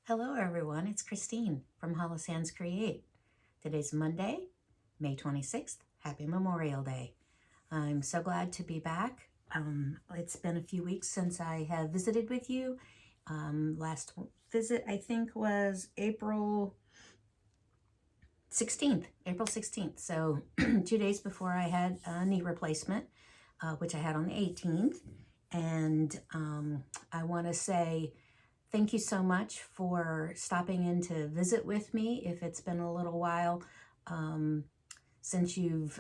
Hello everyone, it's Christine from Hollow Sands Create. Today's Monday, May 26th. Happy Memorial Day. I'm so glad to be back. It's been a few weeks since I have visited with you. Last visit I think was April 16th. So 2 days before I had a knee replacement, which I had on the 18th. And I want to say thank you so much for stopping in to visit with me. If it's been a little while since you've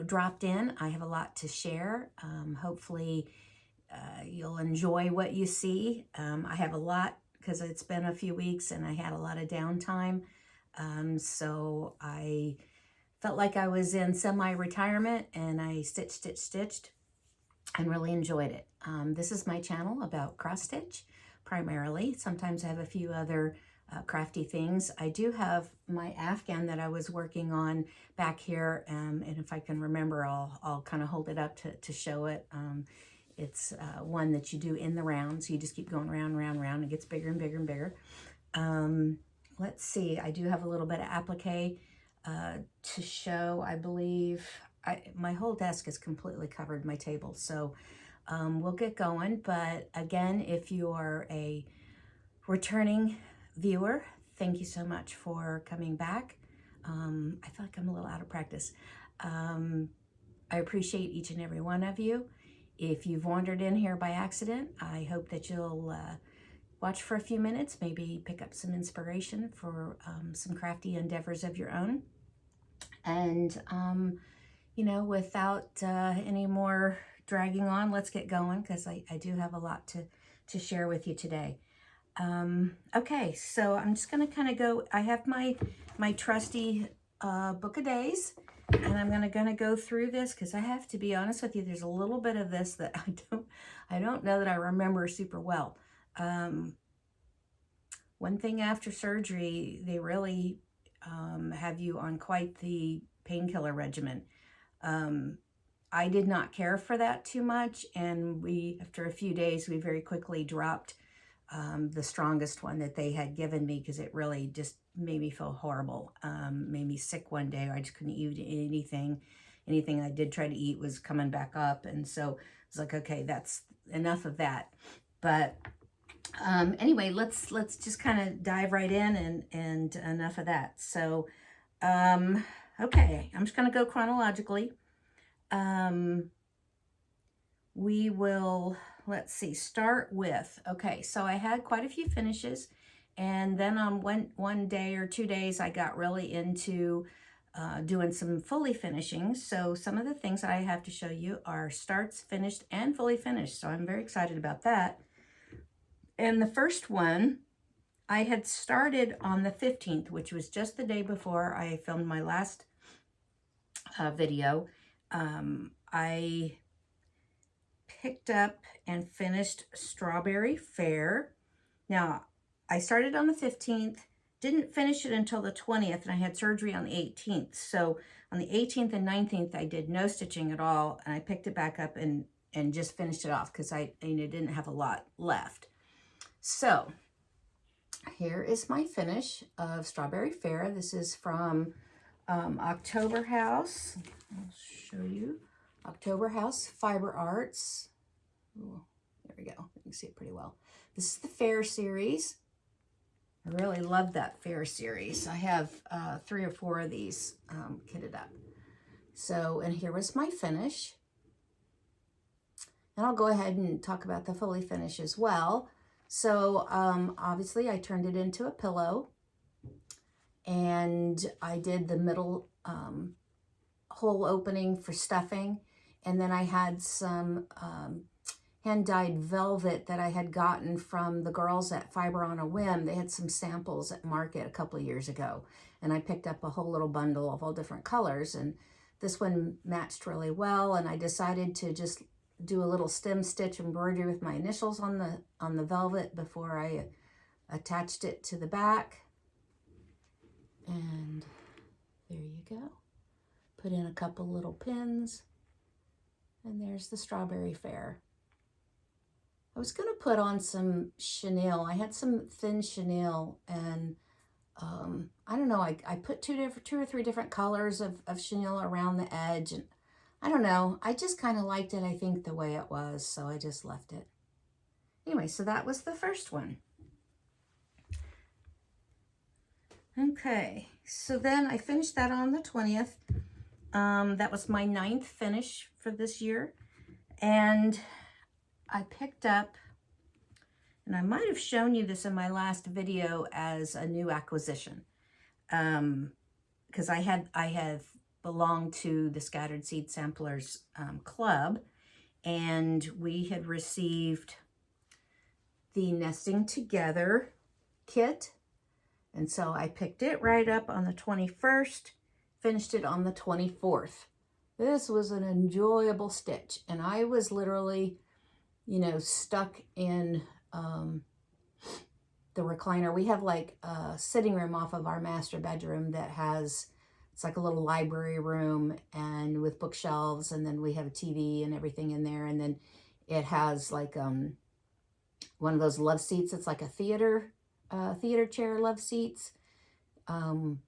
dropped in, I have a lot to share. Hopefully you'll enjoy what you see. I have a lot because it's been a few weeks and I had a lot of downtime. So I felt like I was in semi-retirement and I stitched and really enjoyed it. This is my channel about cross stitch primarily. Sometimes I have a few other crafty things. I do have my Afghan that I was working on back here, and if I can remember, I'll kind of hold it up to show it. It's one that you do in the round, so you just keep going round, it gets bigger and bigger and bigger. Let's see, I do have a little bit of applique to show, I believe. My whole desk is completely covered, my table, so we'll get going. But again, if you are a returning viewer, thank you so much for coming back. I feel like I'm a little out of practice. I appreciate each and every one of you. If you've wandered in here by accident, I hope that you'll watch for a few minutes, maybe pick up some inspiration for some crafty endeavors of your own. And, without any more dragging on, let's get going, because I do have a lot to share with you today. Okay, so I'm just going to kind of go. I have my trusty book of days, and I'm going to go through this because I have to be honest with you. There's a little bit of this that I don't know that I remember super well. One thing after surgery, they really have you on quite the painkiller regimen. I did not care for that too much, and after a few days, we very quickly dropped the strongest one that they had given me because it really just made me feel horrible. Made me sick one day. I just couldn't eat anything. Anything I did try to eat was coming back up, and so I was like, okay, that's enough of that. But anyway, let's just kind of dive right in and enough of that. So okay, I'm just going to go chronologically. We will, let's see, start with, okay, so I had quite a few finishes, and then on one day or 2 days, I got really into doing some fully finishing. So some of the things that I have to show you are starts, finished, and fully finished. So I'm very excited about that. And the first one, I had started on the 15th, which was just the day before I filmed my last video. I picked up and finished Strawberry Faire. Now, I started on the 15th, didn't finish it until the 20th, and I had surgery on the 18th. So on the 18th and 19th, I did no stitching at all, and I picked it back up and just finished it off because I didn't have a lot left. So here is my finish of Strawberry Faire. This is from October House. I'll show you. October House Fiberarts. Ooh, there we go. You can see it pretty well. This is the Faire series. I really love that Faire series. I have 3 or 4 of these kitted up. So, and here was my finish. And I'll go ahead and talk about the fully finish as well. So, obviously I turned it into a pillow. And I did the middle hole opening for stuffing. And then I had some hand-dyed velvet that I had gotten from the girls at Fiber on a Whim. They had some samples at market a couple of years ago. And I picked up a whole little bundle of all different colors. And this one matched really well. And I decided to just do a little stem stitch embroidery with my initials on the velvet before I attached it to the back. And there you go. Put in a couple little pins. And there's the Strawberry Faire. I was going to put on some chenille. I had some thin chenille, and I don't know, I put 2 or 3 different colors of chenille around the edge, and I don't know, I just kind of liked it, I think, the way it was, so I just left it. Anyway, so that was the first one. Okay, so then I finished that on the 20th. That was my 9th finish for this year, and I picked up, and I might have shown you this in my last video as a new acquisition, because I have belonged to the Scattered Seed Samplers Club, and we had received the Nesting Together kit, and so I picked it right up on the 21st, finished it on the 24th. This was an enjoyable stitch, and I was literally, you know, stuck in the recliner. We have like a sitting room off of our master bedroom that has, it's like a little library room and with bookshelves, and then we have a TV and everything in there, and then it has like one of those love seats. It's like a theater chair love seats, and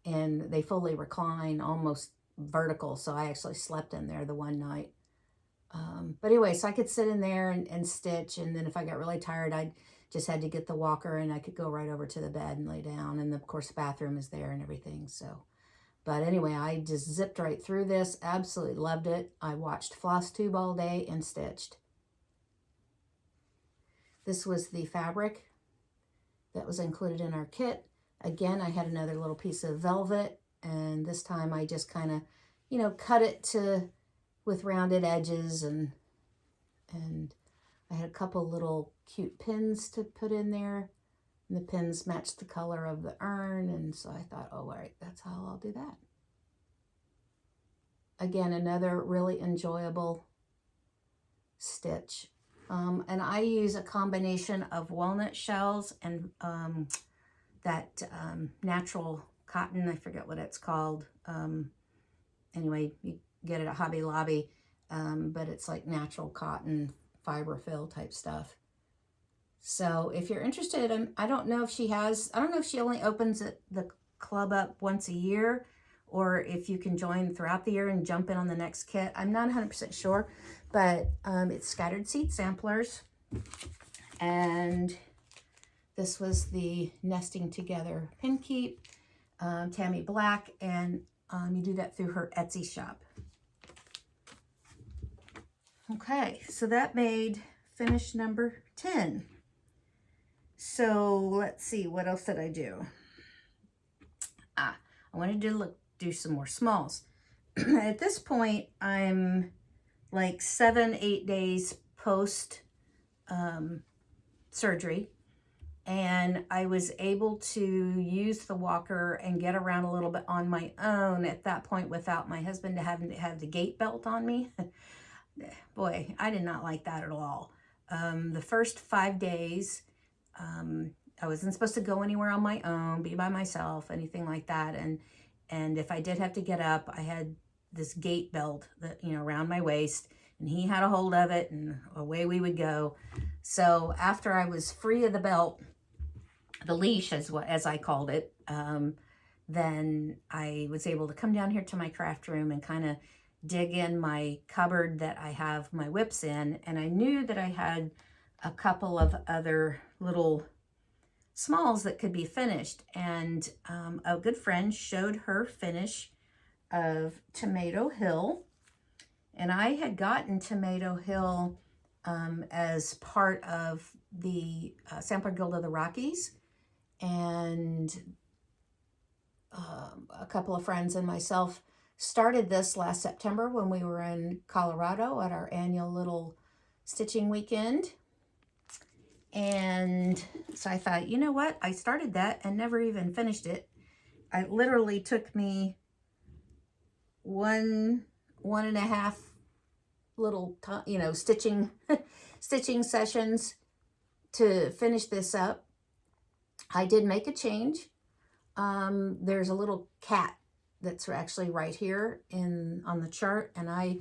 they fully recline, almost vertical, so I actually slept in there the one night. But anyway, so I could sit in there and stitch, and then if I got really tired, I just had to get the walker and I could go right over to the bed and lay down, and of course the bathroom is there and everything. So, but anyway, I just zipped right through this, absolutely loved it. I watched Floss Tube all day and stitched. This was the fabric that was included in our kit. Again, I had another little piece of velvet, and this time I just kind of, you know, cut it with rounded edges, and I had a couple little cute pins to put in there, and the pins matched the color of the urn, and so I thought, oh, all right, that's how I'll do that. Again, another really enjoyable stitch. And I use a combination of walnut shells and that natural cotton, I forget what it's called. Anyway, you get it at Hobby Lobby, but it's like natural cotton fiber fill type stuff. So if you're interested, I don't know if she only opens the club up once a year, or if you can join throughout the year and jump in on the next kit. I'm not 100% sure, but it's Scattered Seed Samplers, and this was the Nesting Together pin keep, Tammy Black, and you do that through her Etsy shop. Okay, so that made finish number 10. So let's see, what else did I do? I wanted to do some more smalls. At this point, I'm like 7-8 days post surgery, and I was able to use the walker and get around a little bit on my own at that point without my husband having to have the gait belt on me. Boy, I did not like that at all. The first 5 days, I wasn't supposed to go anywhere on my own, be by myself, anything like that. And if I did have to get up, I had this gait belt that, you know, around my waist, and he had a hold of it, and away we would go. So after I was free of the belt, the leash, as I called it, then I was able to come down here to my craft room and kind of dig in my cupboard that I have my whips in. And I knew that I had a couple of other little smalls that could be finished. And a good friend showed her finish of Tomato Hill. And I had gotten Tomato Hill as part of the Sampler Guild of the Rockies. And a couple of friends and myself started this last September when we were in Colorado at our annual little stitching weekend. And so I thought, you know what? I started that and never even finished it. It literally took me one and a half little, you know, stitching sessions to finish this up. I did make a change. There's a little cat that's actually right here on the chart, and I,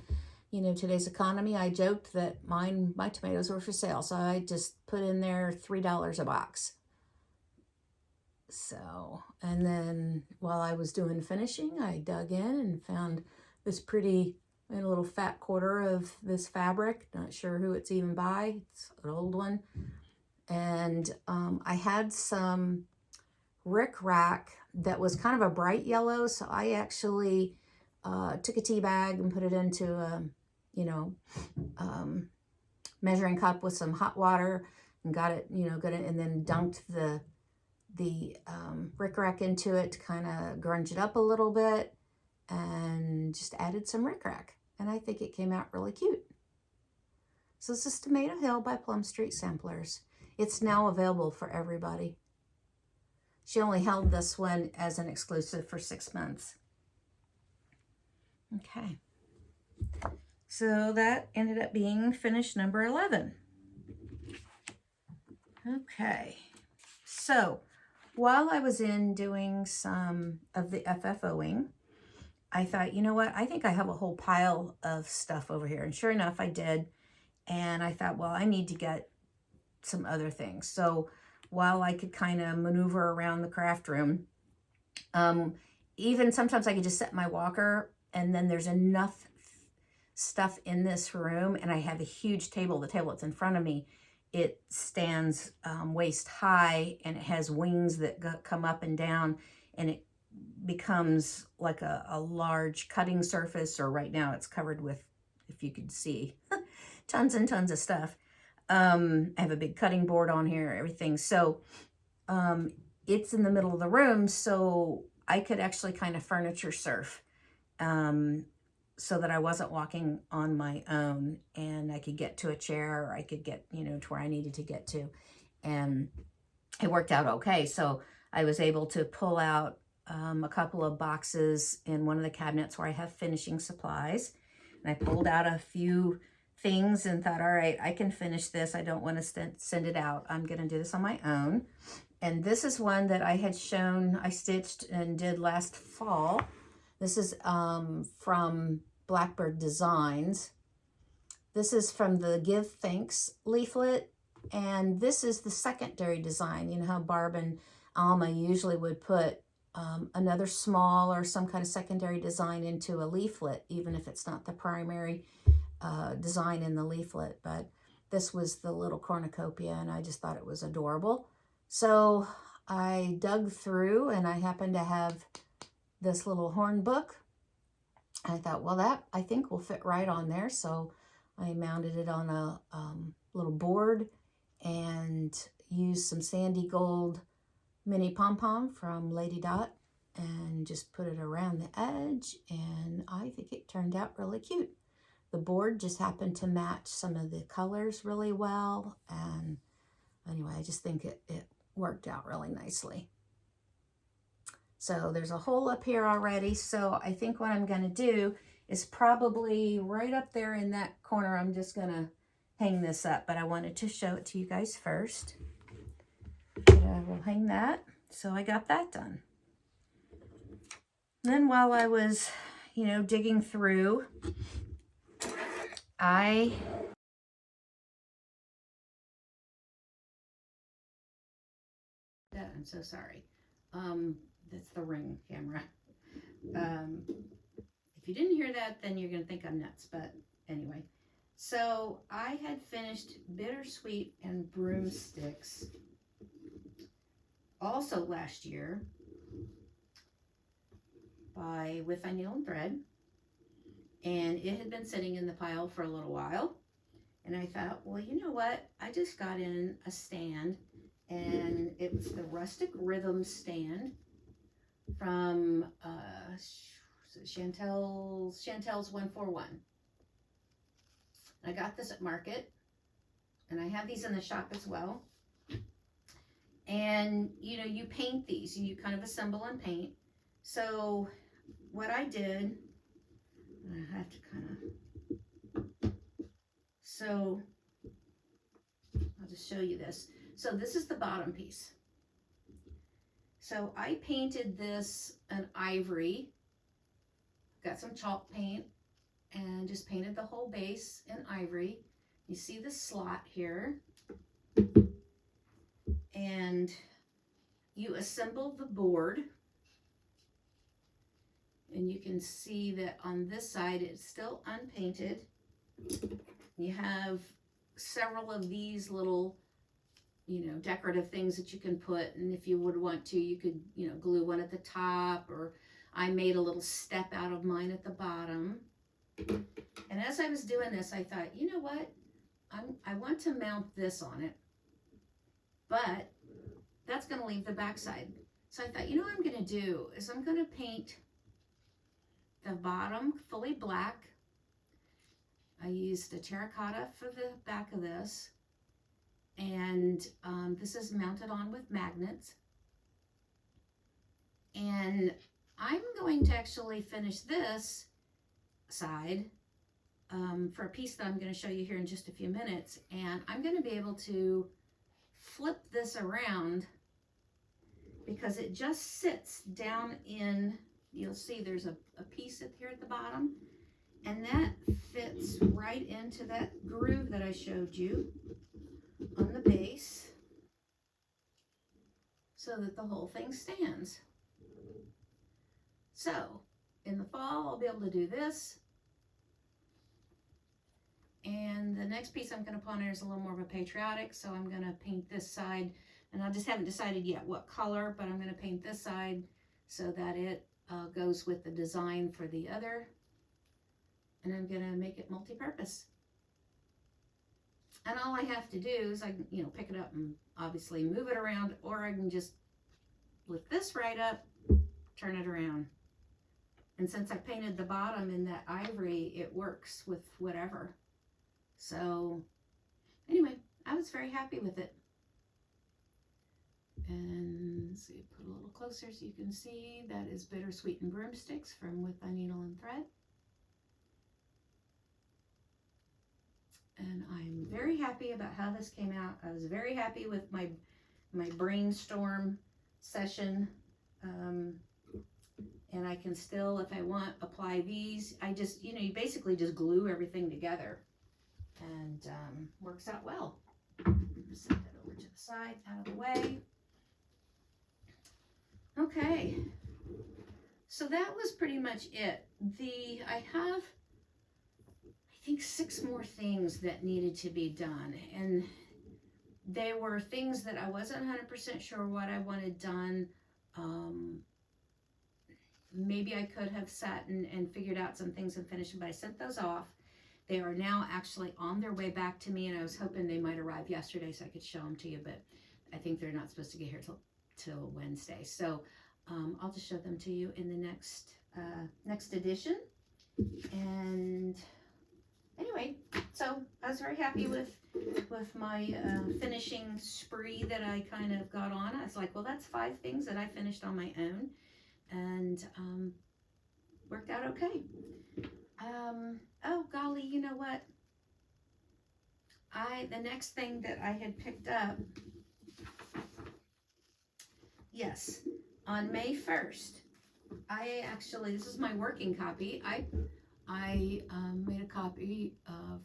you know, today's economy, I joked that my tomatoes were for sale, so I just put in there $3 a box. So, and then while I was doing finishing, I dug in and found this pretty, a little fat quarter of this fabric. Not sure who it's even by. It's an old one. And I had some rickrack that was kind of a bright yellow, so I actually took a tea bag and put it into a, you know, measuring cup with some hot water and got it, you know, and then dunked the rickrack into it to kind of grunge it up a little bit, and just added some rickrack, and I think it came out really cute. So this is Tomato Hill by Plum Street Samplers. It's now available for everybody. She only held this one as an exclusive for 6 months. Okay. So that ended up being finish number 11. Okay. So while I was in doing some of the FFOing, I thought, you know what? I think I have a whole pile of stuff over here. And sure enough, I did. And I thought, well, I need to get some other things. So while I could kind of maneuver around the craft room, even sometimes I could just set my walker, and then there's enough stuff in this room, and I have a huge table. The table that's in front of me, it stands waist high, and it has wings that come up and down, and it becomes like a large cutting surface, or right now it's covered with, if you could see, tons and tons of stuff. I have a big cutting board on here, everything. So it's in the middle of the room, so I could actually kind of furniture surf so that I wasn't walking on my own, and I could get to a chair, or I could get, you know, to where I needed to get to. And it worked out okay. So I was able to pull out a couple of boxes in one of the cabinets where I have finishing supplies. And I pulled out a few things and thought, all right, I can finish this. I don't want to send it out. I'm going to do this on my own. And this is one that I had shown, I stitched and did last fall. This is from Blackbird Designs. This is from the Give Thanks leaflet. And this is the secondary design. You know how Barb and Alma usually would put another small or some kind of secondary design into a leaflet, even if it's not the primary design in the leaflet. But this was the little cornucopia, and I just thought it was adorable. So I dug through, and I happened to have this little horn book. I thought, well, that I think will fit right on there. So I mounted it on a little board and used some sandy gold mini pom-pom from Lady Dot and just put it around the edge, and I think it turned out really cute. The board just happened to match some of the colors really well, and anyway, I just think it worked out really nicely. So there's a hole up here already, so I think what I'm going to do is probably right up there in that corner, I'm just going to hang this up, but I wanted to show it to you guys first. Put we'll hang that. So I got that done. Then while I was, you know, digging through, I'm so sorry. That's the Ring camera. If you didn't hear that, then you're gonna think I'm nuts, but anyway. So I had finished Bittersweet and Broomsticks also last year with needle and thread, and it had been sitting in the pile for a little while, and I thought, well, you know what, I just got in a stand, and it was the Rustic Rhythm stand from Chantel's 141. I got this at Market, and I have these in the shop as well. And you know, you paint these, and you kind of assemble and paint. So what I did, I have to kind of, so I'll just show you this. So this is the bottom piece. So I painted this an ivory, got some chalk paint, and just painted the whole base in ivory. You see the slot here, and you assemble the board, and you can see that on this side it's still unpainted. You have several of these little, you know, decorative things that you can put, and if you would want to, you could, you know, glue one at the top, or I made a little step out of mine at the bottom. And as I was doing this, I thought, you know what, I want to mount this on it, but that's going to leave the backside. So I thought, you know what I'm going to do is I'm going to paint the bottom fully black. I used a terracotta for the back of this, and this is mounted on with magnets. And I'm going to actually finish this side for a piece that I'm going to show you here in just a few minutes, and I'm going to be able to flip this around because it just sits down in, you'll see there's a piece here at the bottom, and that fits right into that groove that I showed you on the base, so that the whole thing stands. So in the fall I'll be able to do this, and the next piece I'm going to put on there is a little more of a Patriotic, so I'm going to paint this side, and I just haven't decided yet what color, but I'm going to paint this side so that it goes with the design for the other, and I'm going to make it multi-purpose. And all I have to do is I can, you know, pick it up and obviously move it around, or I can just lift this right up, turn it around. And since I painted the bottom in that ivory, it works with whatever. So anyway, I was very happy with it. And let's see, put a little closer so you can see that is Bittersweet and Broomsticks from With a Needle and Thread. And I'm very happy about how this came out. I was very happy with my brainstorm session. And I can still, if I want, apply these. I just, you know, you basically just glue everything together, and works out well. Set that over to the side, out of the way. Okay, so that was pretty much it. I have, I think, 6 more things that needed to be done, and they were things that I wasn't 100% sure what I wanted done. Maybe I could have sat and figured out some things and finished them, but I sent those off. They are now actually on their way back to me, and I was hoping they might arrive yesterday so I could show them to you, but I think they're not supposed to get here till Wednesday. So I'll just show them to you in the next edition. And anyway, so I was very happy with my finishing spree that I kind of got on. I was like, well, that's 5 things that I finished on my own, and worked out okay. Oh golly, you know what? The next thing that I had picked up yes, on May 1st, I actually, this is my working copy. I made a copy of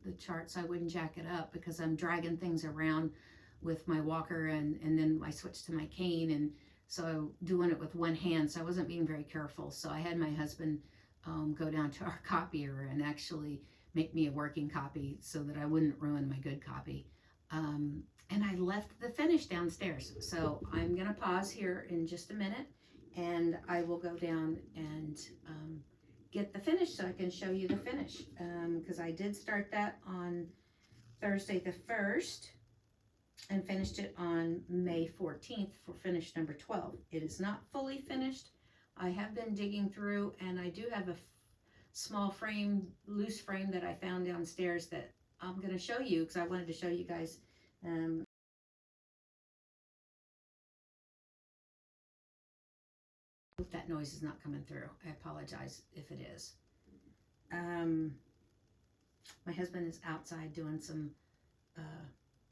the chart so I wouldn't jack it up because I'm dragging things around with my walker, and then I switched to my cane, and so doing it with one hand, so I wasn't being very careful. So I had my husband go down to our copier and actually make me a working copy so that I wouldn't ruin my good copy. And I left the finish downstairs. So I'm gonna pause here in just a minute, and I will go down and get the finish so I can show you the finish, because I did start that on Thursday the 1st and finished it on May 14th for finish number 12. It is not fully finished. I have been digging through, and I do have a small frame, loose frame that I found downstairs that I'm going to show you because I wanted to show you guys. If that noise is not coming through, I apologize if it is. My husband is outside doing some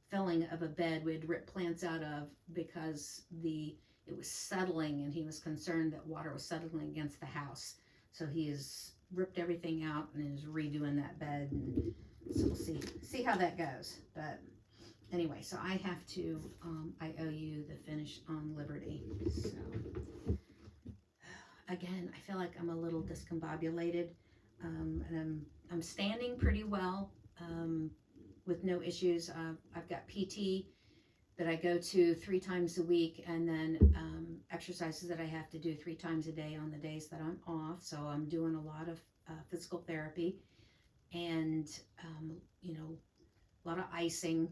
filling of a bed we had ripped plants out of because it was settling, and he was concerned that water was settling against the house. So he has ripped everything out and is redoing that bed, and so we'll see how that goes. But anyway, so I have to I owe you the finish on Liberty. So again, I feel like I'm a little discombobulated, and I'm standing pretty well with no issues. I've got PT that I go to 3 times a week, and then exercises that I have to do 3 times a day on the days that I'm off. So I'm doing a lot of physical therapy, and a lot of icing.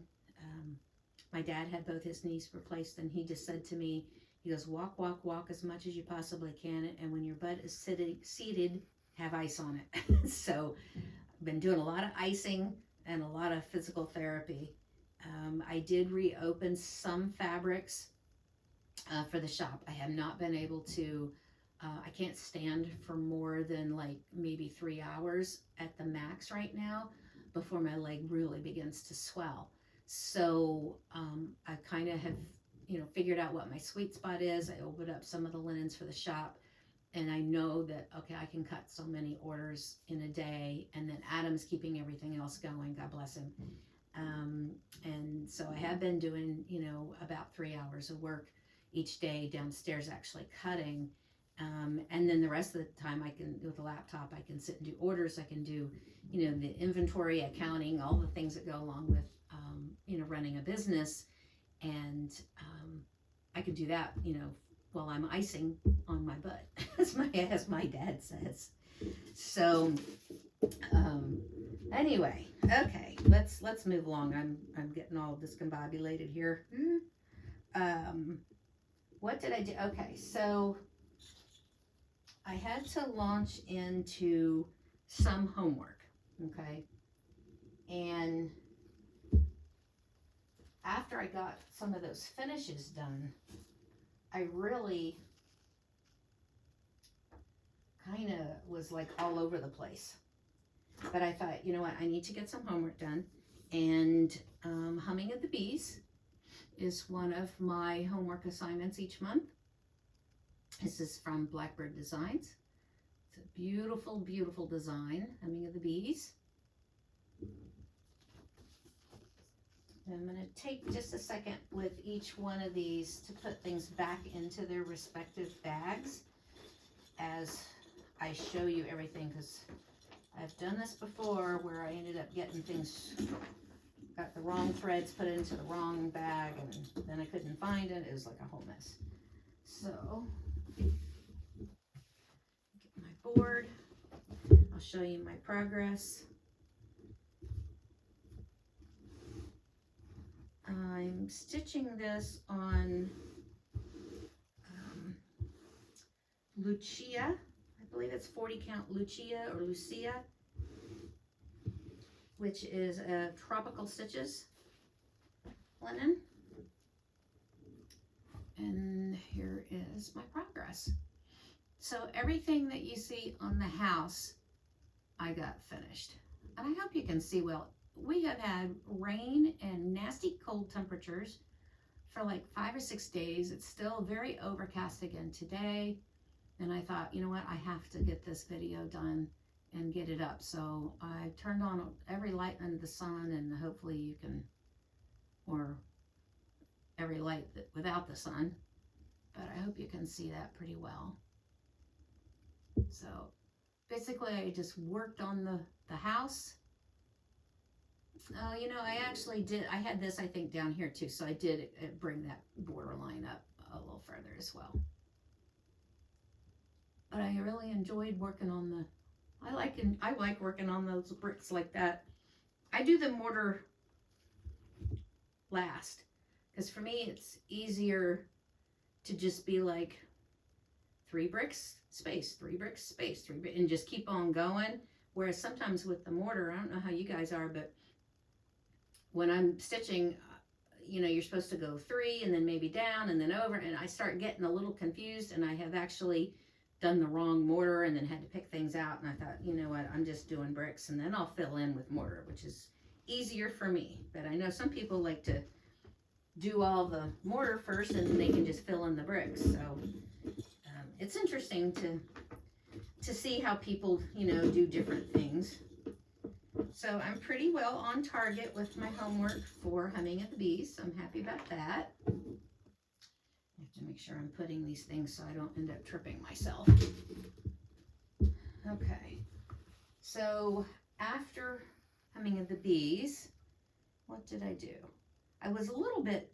My dad had both his knees replaced, and he just said to me, he goes, walk, walk, walk as much as you possibly can, and when your butt is seated, have ice on it. So I've been doing a lot of icing and a lot of physical therapy. I did reopen some fabrics for the shop. I have not been able to, I can't stand for more than like maybe 3 hours at the max right now before my leg really begins to swell. So I kind of have, figured out what my sweet spot is. I opened up some of the linens for the shop, and I know that, okay, I can cut so many orders in a day, and then Adam's keeping everything else going, God bless him. And so I have been doing, about 3 hours of work each day downstairs actually cutting. And then the rest of the time I can, with the laptop, I can sit and do orders. I can do, the inventory, accounting, all the things that go along with, running a business. And I can do that, while I'm icing on my butt, as my dad says. So anyway, okay, let's move along. I'm getting all discombobulated here. What did I do? Okay, so I had to launch into some homework, okay? And after I got some of those finishes done, I really kind of was like all over the place. But I thought, you know what, I need to get some homework done. And Humming of the Bees is one of my homework assignments each month. This is from Blackbird Designs. It's a beautiful, beautiful design, Humming of the Bees. I'm going to take just a second with each one of these to put things back into their respective bags as I show you everything, because I've done this before where I ended up getting things, got the wrong threads put into the wrong bag, and then I couldn't find it. It was like a whole mess. So, get my board. I'll show you my progress. I'm stitching this on Lucia. I believe it's 40 count Lucia or Lucia, which is a Tropical Stitches linen. And here is my progress. So everything that you see on the house, I got finished. And I hope you can see well. We have had rain and nasty cold temperatures for like 5 or 6 days. It's still very overcast again today. And I thought, you know what, I have to get this video done and get it up. So I turned on every light under the sun, and hopefully you can, or every light without the sun, but I hope you can see that pretty well. So basically I just worked on the house. You know, I actually did, I had this I think down here too, so I did bring that border line up a little further as well. But I really enjoyed working on the, I like working on those bricks like that. I do the mortar last, because for me it's easier to just be like 3 bricks, space, 3 bricks, space, 3 bricks, and just keep on going. Whereas sometimes with the mortar, I don't know how you guys are, but when I'm stitching, you know, you're supposed to go 3 and then maybe down and then over, and I start getting a little confused, and I have actually done the wrong mortar and then had to pick things out, and I thought, you know what, I'm just doing bricks and then I'll fill in with mortar, which is easier for me. But I know some people like to do all the mortar first and then they can just fill in the bricks. So it's interesting to see how people, you know, do different things. So I'm pretty well on target with my homework for Humming of the Bees. So I'm happy about that. I have to make sure I'm putting these things so I don't end up tripping myself. Okay, so after Humming of the Bees, what did I do? I was a little bit,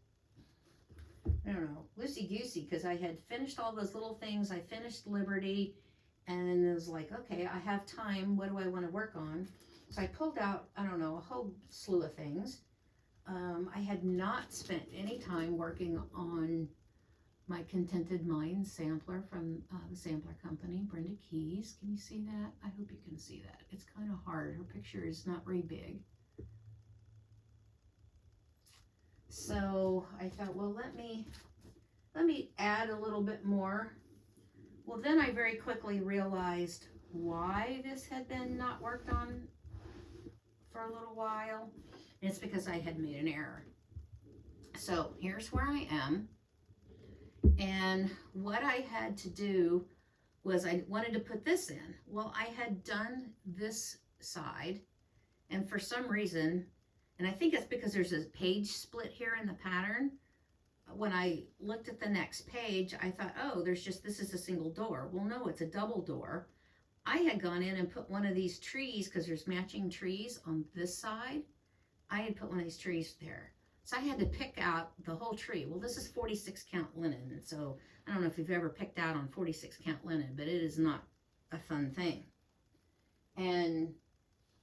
I don't know, loosey-goosey, because I had finished all those little things. I finished Liberty, and it was like, okay, I have time. What do I want to work on? So I pulled out, I don't know, a whole slew of things. I had not spent any time working on my Contented Mind sampler from the sampler company, Brenda Keys. Can you see that? I hope you can see that. It's kind of hard. Her picture is not very big. So I thought, well, let me add a little bit more. Well, then I very quickly realized why this had been not worked on for a little while. And it's because I had made an error. So here's where I am. And what I had to do was I wanted to put this in. Well, I had done this side, and for some reason, and I think it's because there's a page split here in the pattern, when I looked at the next page, I thought, oh, this is a single door. Well, no, it's a double door. I had gone in and put one of these trees, because there's matching trees on this side. I had put one of these trees there. So I had to pick out the whole tree. Well, this is 46 count linen. And so I don't know if you've ever picked out on 46 count linen, but it is not a fun thing. And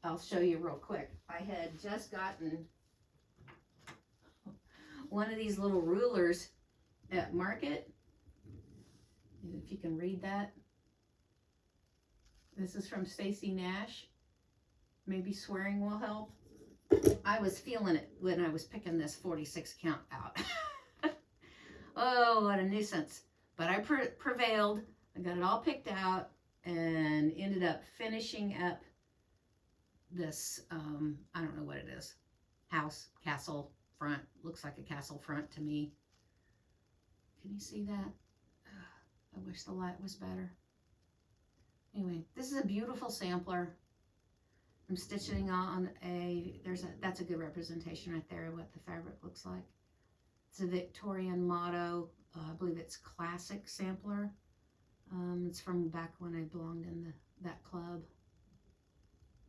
I'll show you real quick. I had just gotten one of these little rulers at Market. If you can read that. This is from Stacy Nash. Maybe swearing will help. I was feeling it when I was picking this 46 count out. Oh, what a nuisance. But I prevailed. I got it all picked out and ended up finishing up this, I don't know what it is. House, castle, front. Looks like a castle front to me. Can you see that? I wish the light was better. Anyway, this is a beautiful sampler. I'm stitching on that's a good representation right there of what the fabric looks like. It's a Victorian motto. I believe it's classic sampler. It's from back when I belonged in that club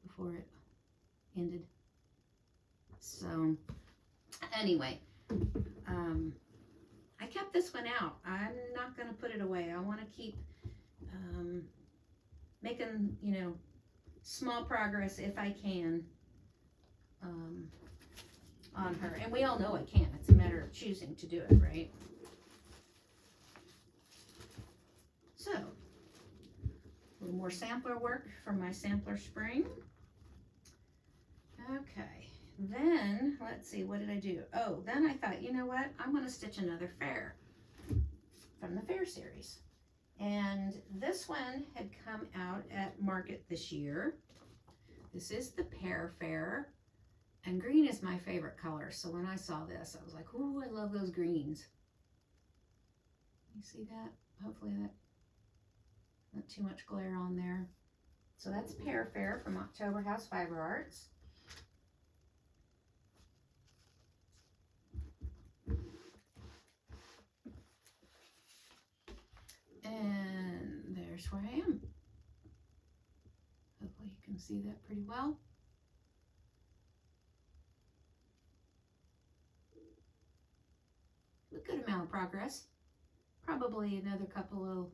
before it ended. So anyway, I kept this one out. I'm not going to put it away. I want to keep making, you know, small progress if I can on her. And we all know I can. It's a matter of choosing to do it, right? So, a little more sampler work from my sampler spring. Okay, then, let's see, what did I do? Oh, then I thought, you know what? I'm going to stitch another Faire from the Faire series. And this one had come out at Market this year. This is the Pear Faire. And green is my favorite color. So when I saw this, I was like, ooh, I love those greens. You see that? Hopefully that not too much glare on there. So that's Pear Faire from October House Fiberarts. And there's where I am. Hopefully you can see that pretty well. A good amount of progress. Probably another couple of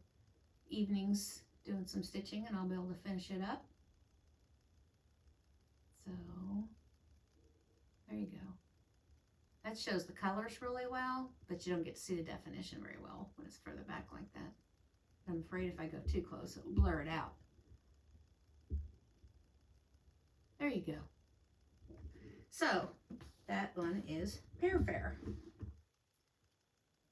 evenings doing some stitching and I'll be able to finish it up. So there you go. That shows the colors really well, but you don't get to see the definition very well when it's further back like that. I'm afraid if I go too close, it'll blur it out. There you go. So that one is Pear Faire.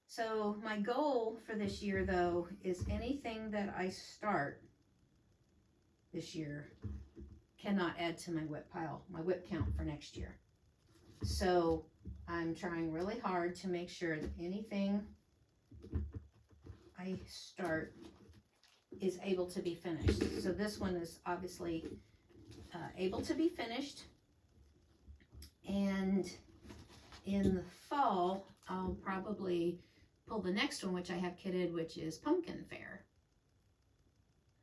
So my goal for this year, though, is anything that I start this year cannot add to my whip pile, my whip count for next year. So I'm trying really hard to make sure that anything I start is able to be finished. So this one is obviously able to be finished. And in the fall, I'll probably pull the next one, which I have kitted, which is Pumpkin Faire.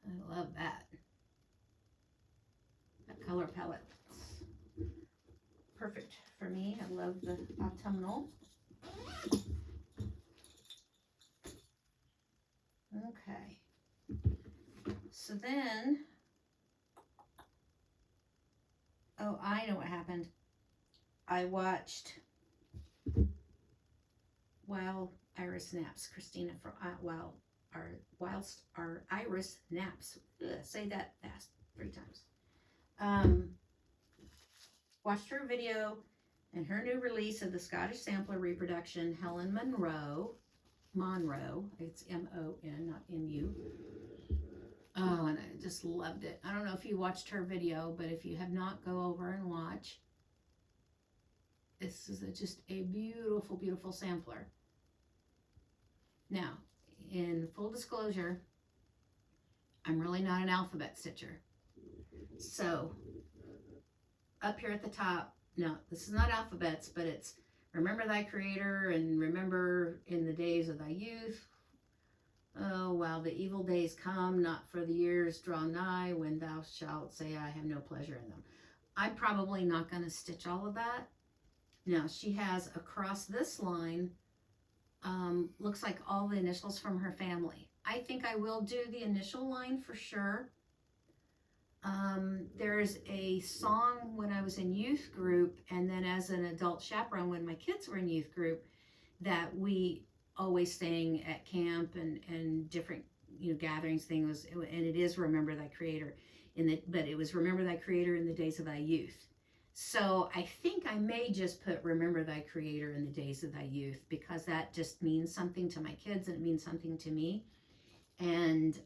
I love that. That color palette. Perfect for me. I love the autumnal. Okay. So then, oh, I know what happened. I watched While Iris Naps, Christina from Whilst Our Iris Naps. Ugh, say that fast 3 times. Watched her video and her new release of the Scottish Sampler reproduction, Helen Monroe. It's M-O-N, not M-U. Oh, and I just loved it. I don't know if you watched her video, but if you have not, go over and watch. This is just a beautiful, beautiful sampler. Now, in full disclosure, I'm really not an alphabet stitcher. So, up here at the top, no, this is not alphabets, but it's remember thy creator and remember in the days of thy youth. Oh, while the evil days come, not for the years draw nigh, when thou shalt say, I have no pleasure in them. I'm probably not going to stitch all of that. Now, she has across this line, looks like all the initials from her family. I think I will do the initial line for sure. There's a song when I was in youth group, and then as an adult chaperone when my kids were in youth group, that we always sang at camp and different gatherings things, and it is Remember Thy Creator but it was Remember Thy Creator in the days of thy youth. So I think I may just put Remember Thy Creator in the days of thy youth, because that just means something to my kids and it means something to me. And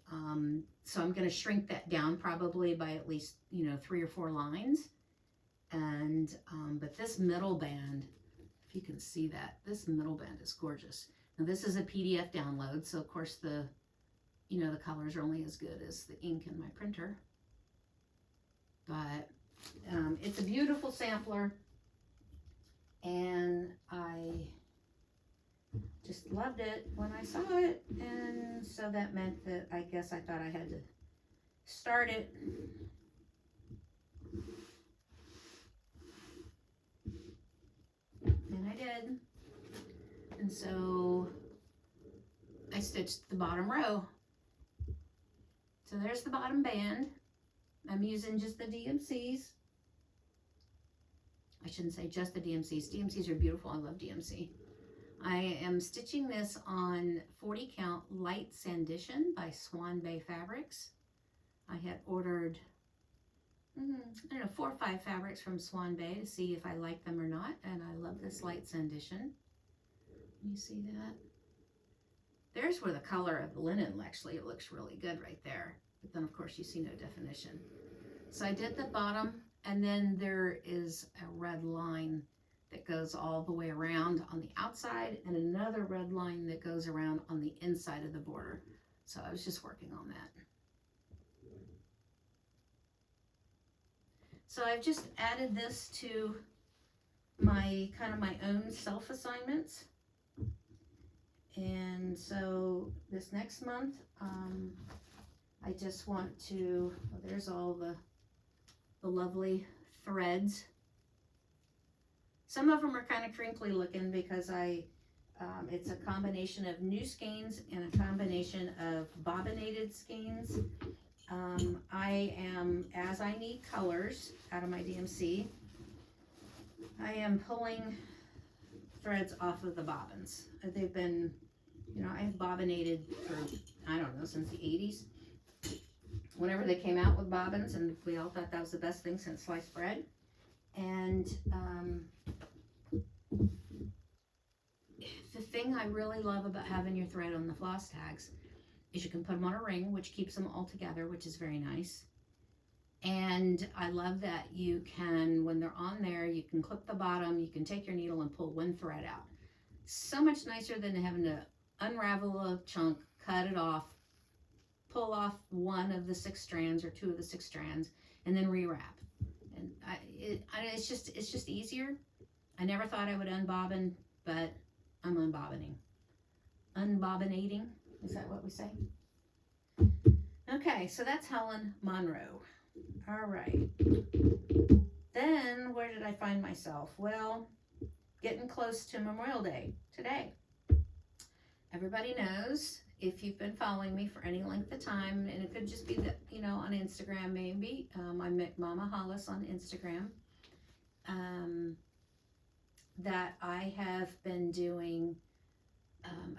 so I'm going to shrink that down probably by at least 3 or 4 lines. And but this middle band, if you can see that, this middle band is gorgeous. Now this is a PDF download, so of course the the colors are only as good as the ink in my printer. But it's a beautiful sampler, and I just loved it when I saw it, and so that meant that I guess I thought I had to start it. And I did. And so I stitched the bottom row. So there's the bottom band. I'm using just the DMCs. I shouldn't say just the DMCs. DMCs are beautiful. I love DMC. I am stitching this on 40 count light sandition by Swan Bay Fabrics. I had ordered, I don't know, 4 or 5 fabrics from Swan Bay to see if I like them or not. And I love this light sandition. You see that? There's where the color of the linen, actually, it looks really good right there. But then, of course, you see no definition. So I did the bottom And then there is a red line that goes all the way around on the outside, and another red line that goes around on the inside of the border. So I was just working on that. So I've just added this to my kind of my own self assignments. And so this next month, I just want to, well, there's all the lovely threads. Some of them are kind of crinkly looking because it's a combination of new skeins and a combination of bobbinated skeins. I am, as I need colors out of my DMC, I am pulling threads off of the bobbins. They've been, I've bobbinated for, I don't know, since the 80s. Whenever they came out with bobbins, and we all thought that was the best thing since sliced bread. And the thing I really love about having your thread on the floss tags is you can put them on a ring, which keeps them all together, which is very nice. And I love that you can, when they're on there, you can clip the bottom, you can take your needle and pull one thread out. So much nicer than having to unravel a chunk, cut it off, pull off one of the 6 strands or 2 of the 6 strands, and then rewrap. And it's just easier. I never thought I would unbobbin, but I'm unbobbining. Unbobbinating, is that what we say? Okay, so that's Helen Monroe. All right. Then where did I find myself? Well, getting close to Memorial Day today. Everybody knows, if you've been following me for any length of time, and it could just be that, on Instagram maybe, I'm Mama Hollis on Instagram, that I have been doing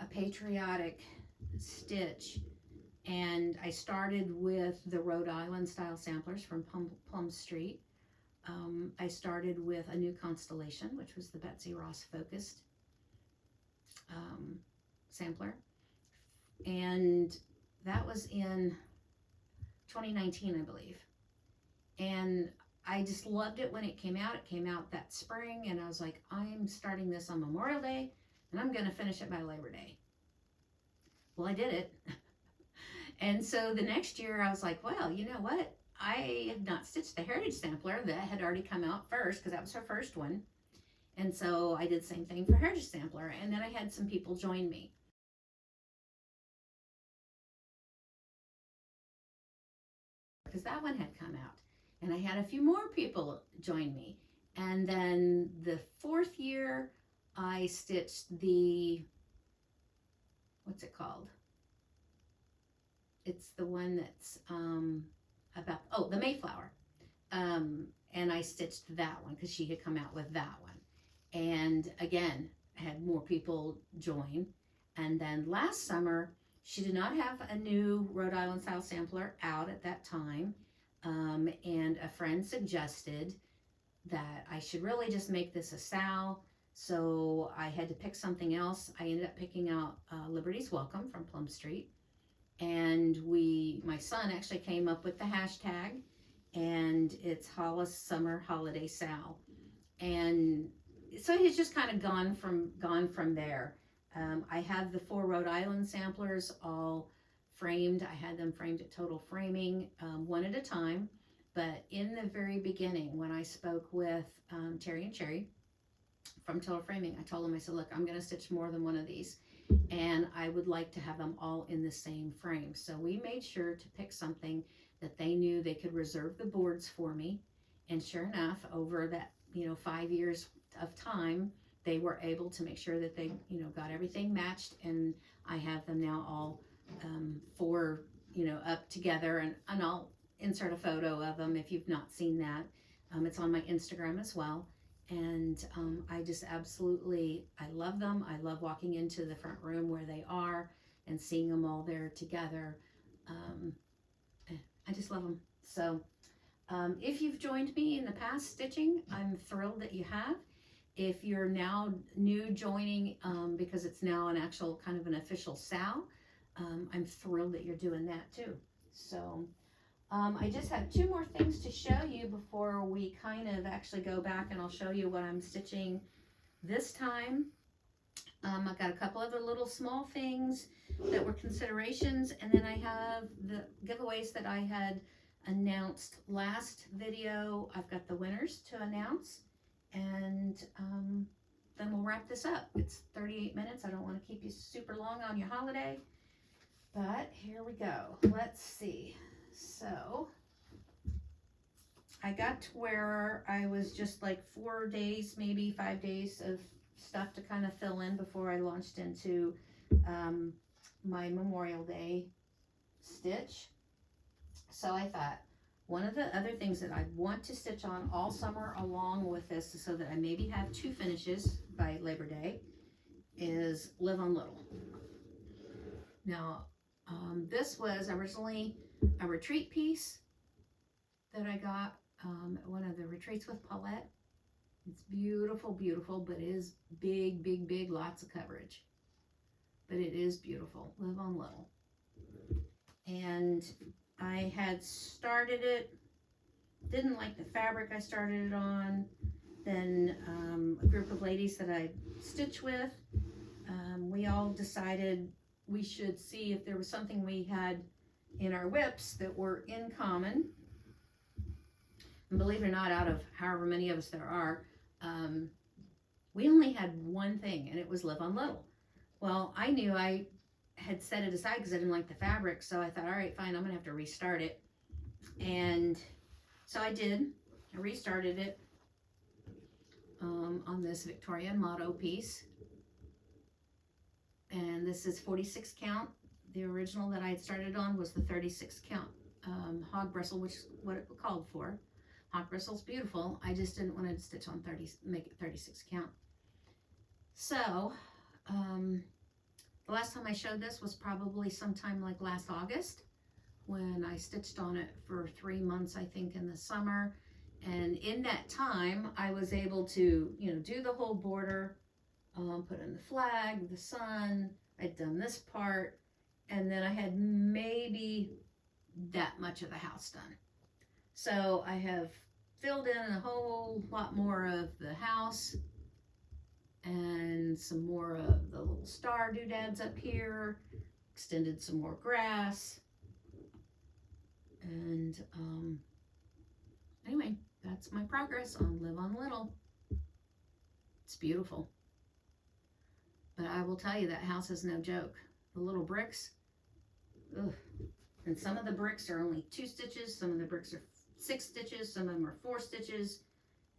a patriotic stitch, and I started with the Rhode Island style samplers from Plum Street. I started with a new constellation, which was the Betsy Ross focused sampler, and that was in 2019, I believe. And I just loved it when it came out. It came out that spring, and I was like, I'm starting this on Memorial Day, and I'm going to finish it by Labor Day. Well, I did it. And so the next year, I was like, well, you know what? I have not stitched the Heritage Sampler that had already come out first, because that was her first one. And so I did the same thing for Heritage Sampler, and then I had some people join me. Because that one had come out, and I had a few more people join me. And then the 4th year, I stitched the, what's it called? It's the one that's about, oh, the Mayflower. And I stitched that one because she had come out with that one. And again, I had more people join. And then last summer, she did not have a new Rhode Island style sampler out at that time. And a friend suggested that I should really just make this a SAL. So I had to pick something else. I ended up picking out Liberty's Welcome from Plum Street. And my son actually came up with the hashtag, and it's Hollis Summer Holiday SAL. And so he's just kind of gone from there. I have the 4 Rhode Island samplers all framed. I had them framed at Total Framing, one at a time. But in the very beginning, when I spoke with Terry and Cherry from Total Framing, I told them, I said, look, I'm going to stitch more than one of these, and I would like to have them all in the same frame. So we made sure to pick something that they knew they could reserve the boards for me. And sure enough, over that 5 years of time, they were able to make sure that they got everything matched, and I have them now all 4 up together, and I'll insert a photo of them if you've not seen that. It's on my Instagram as well. And I just absolutely, I love them. I love walking into the front room where they are and seeing them all there together. I just love them. So if you've joined me in the past stitching, I'm thrilled that you have. If you're now new joining, because it's now an actual kind of an official SAL, I'm thrilled that you're doing that too. So I just have 2 more things to show you before we kind of actually go back, and I'll show you what I'm stitching this time. I've got a couple other little small things that were considerations, and then I have the giveaways that I had announced last video. I've got the winners to announce, and then we'll wrap this up. It's 38 minutes. I don't want to keep you super long on your holiday, but here we go. Let's see. So I got to where I was just like 4 days, maybe 5 days of stuff to kind of fill in before I launched into my Memorial Day stitch. So I thought one of the other things that I want to stitch on all summer along with this, so that I maybe have 2 finishes by Labor Day, is Live on Little. Now this was originally a retreat piece that I got at one of the retreats with Paulette. It's beautiful, beautiful, but it is big, big, big, lots of coverage. But it is beautiful. Live on Little. And I had started it, didn't like the fabric I started it on. Then a group of ladies that I stitch with, we all decided we should see if there was something we had in our whips that were in common. And believe it or not, out of however many of us there are, we only had one thing, and it was Live on Little. Well, I knew I had set it aside because I didn't like the fabric, so I thought, all right, fine, I'm gonna have to restart it. And so I did. I restarted it on this Victorian motto piece, and this is 46 count. The original that I had started on was the 36 count hog bristle, which is what it called for. Hog bristle's beautiful. I just didn't want to stitch on 30, make it 36 count. So the last time I showed this was probably sometime like last August, when I stitched on it for 3 months, I think, in the summer. And in that time, I was able to, you know, do the whole border, put in the flag, the sun. I'd done this part, and then I had maybe that much of the house done. So I have filled in a whole lot more of the house and some more of the little star doodads up here, extended some more grass. And anyway, that's my progress on Live on Little. It's beautiful. But I will tell you, that house is no joke. The little bricks, ugh. And some of the bricks are only 2 stitches, some of the bricks are 6 stitches, some of them are 4 stitches,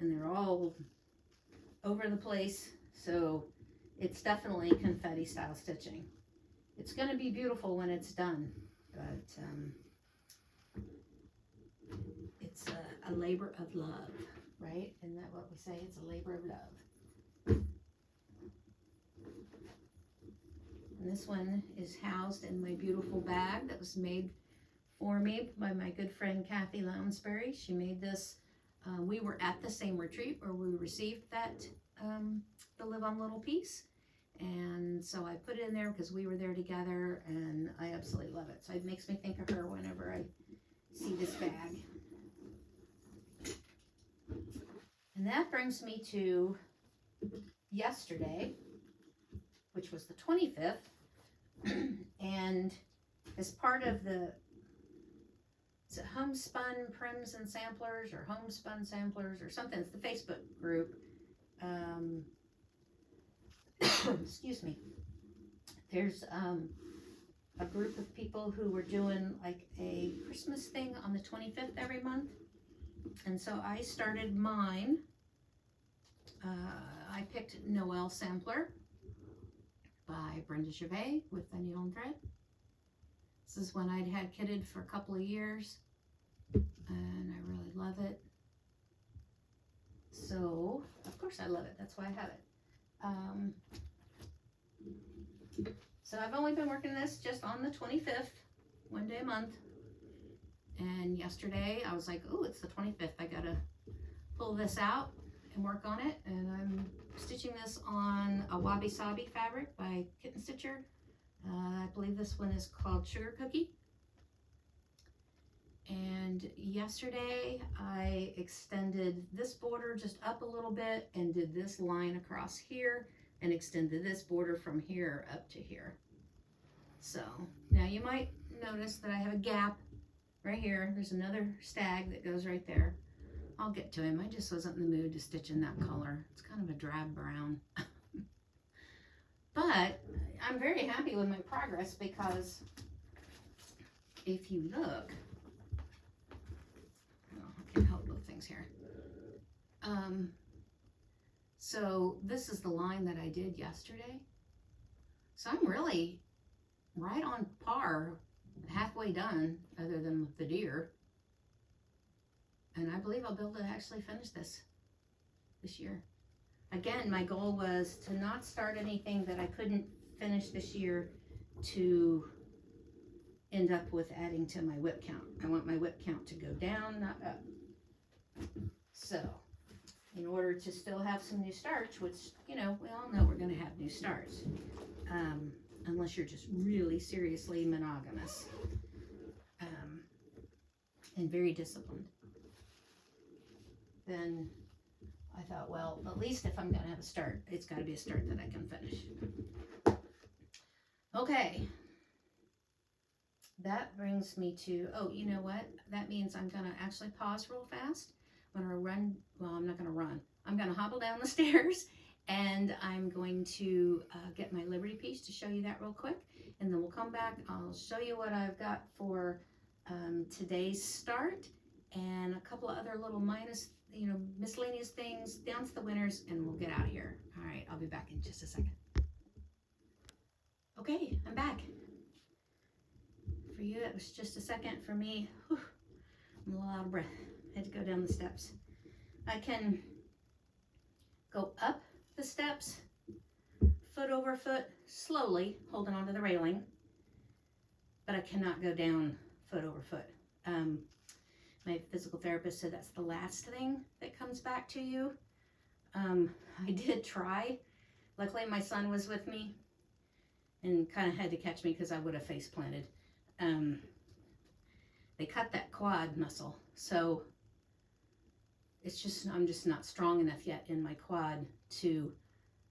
and they're all over the place. So it's definitely confetti style stitching. It's going to be beautiful when it's done, but it's a labor of love, right? Isn't that what we say? It's a labor of love. And this one is housed in my beautiful bag that was made for me by my good friend Kathy Lounsbury. She made this. We were at the same retreat where we received that the Live on Little piece, and so I put it in there because we were there together, and I absolutely love it. So it makes me think of her whenever I see this bag. And that brings me to yesterday, which was the 25th, and as part of the, is it Homespun Prims and Samplers, or Homespun Samplers, or something? It's the Facebook group. Excuse me. There's a group of people who were doing like a Christmas thing on the 25th every month, and so I started mine. I picked Noel Sampler by Brenda Gervais with the needle and thread. This is one I'd had kitted for a couple of years, and I really love it. So, of course I love it. That's why I have it. So I've only been working this just on the 25th, 1 day a month. And yesterday I was like, oh, it's the 25th. I gotta pull this out and work on it. And I'm stitching this on a Wabi Sabi fabric by Kitten Stitcher. I believe this one is called Sugar Cookie. And yesterday I extended this border just up a little bit and did this line across here and extended this border from here up to here. So now you might notice that I have a gap right here. There's another stag that goes right there. I'll get to him. I just wasn't in the mood to stitch in that color. It's kind of a drab brown. But I'm very happy with my progress because if you look, I can't help both things here. So this is the line that I did yesterday. So I'm really right on par, halfway done, other than the deer. And I believe I'll be able to actually finish this year. Again, my goal was to not start anything that I couldn't finish this year to end up with adding to my whip count. I want my whip count to go down, not up. So, in order to still have some new starts, which, you know, we all know we're going to have new starts, unless you're just really seriously monogamous and very disciplined. Then I thought, well, at least if I'm going to have a start, it's got to be a start that I can finish. Okay. That brings me to, oh, you know what? That means I'm going to actually pause real fast. I'm going to run. Well, I'm not going to run. I'm going to hobble down the stairs, and I'm going to get my Liberty piece to show you that real quick. And then we'll come back. I'll show you what I've got for today's start and a couple of other little miscellaneous things down to the winners, and we'll get out of here. All right, I'll be back in just a second. Okay, I'm back. For you, it was just a second. For me, whew, I'm a little out of breath. I had to go down the steps. I can go up the steps, foot over foot, slowly, holding onto the railing, but I cannot go down foot over foot. My physical therapist said that's the last thing that comes back to you. I did try. Luckily, my son was with me and kind of had to catch me because I would have face planted. They cut that quad muscle, so it's just, I'm just not strong enough yet in my quad to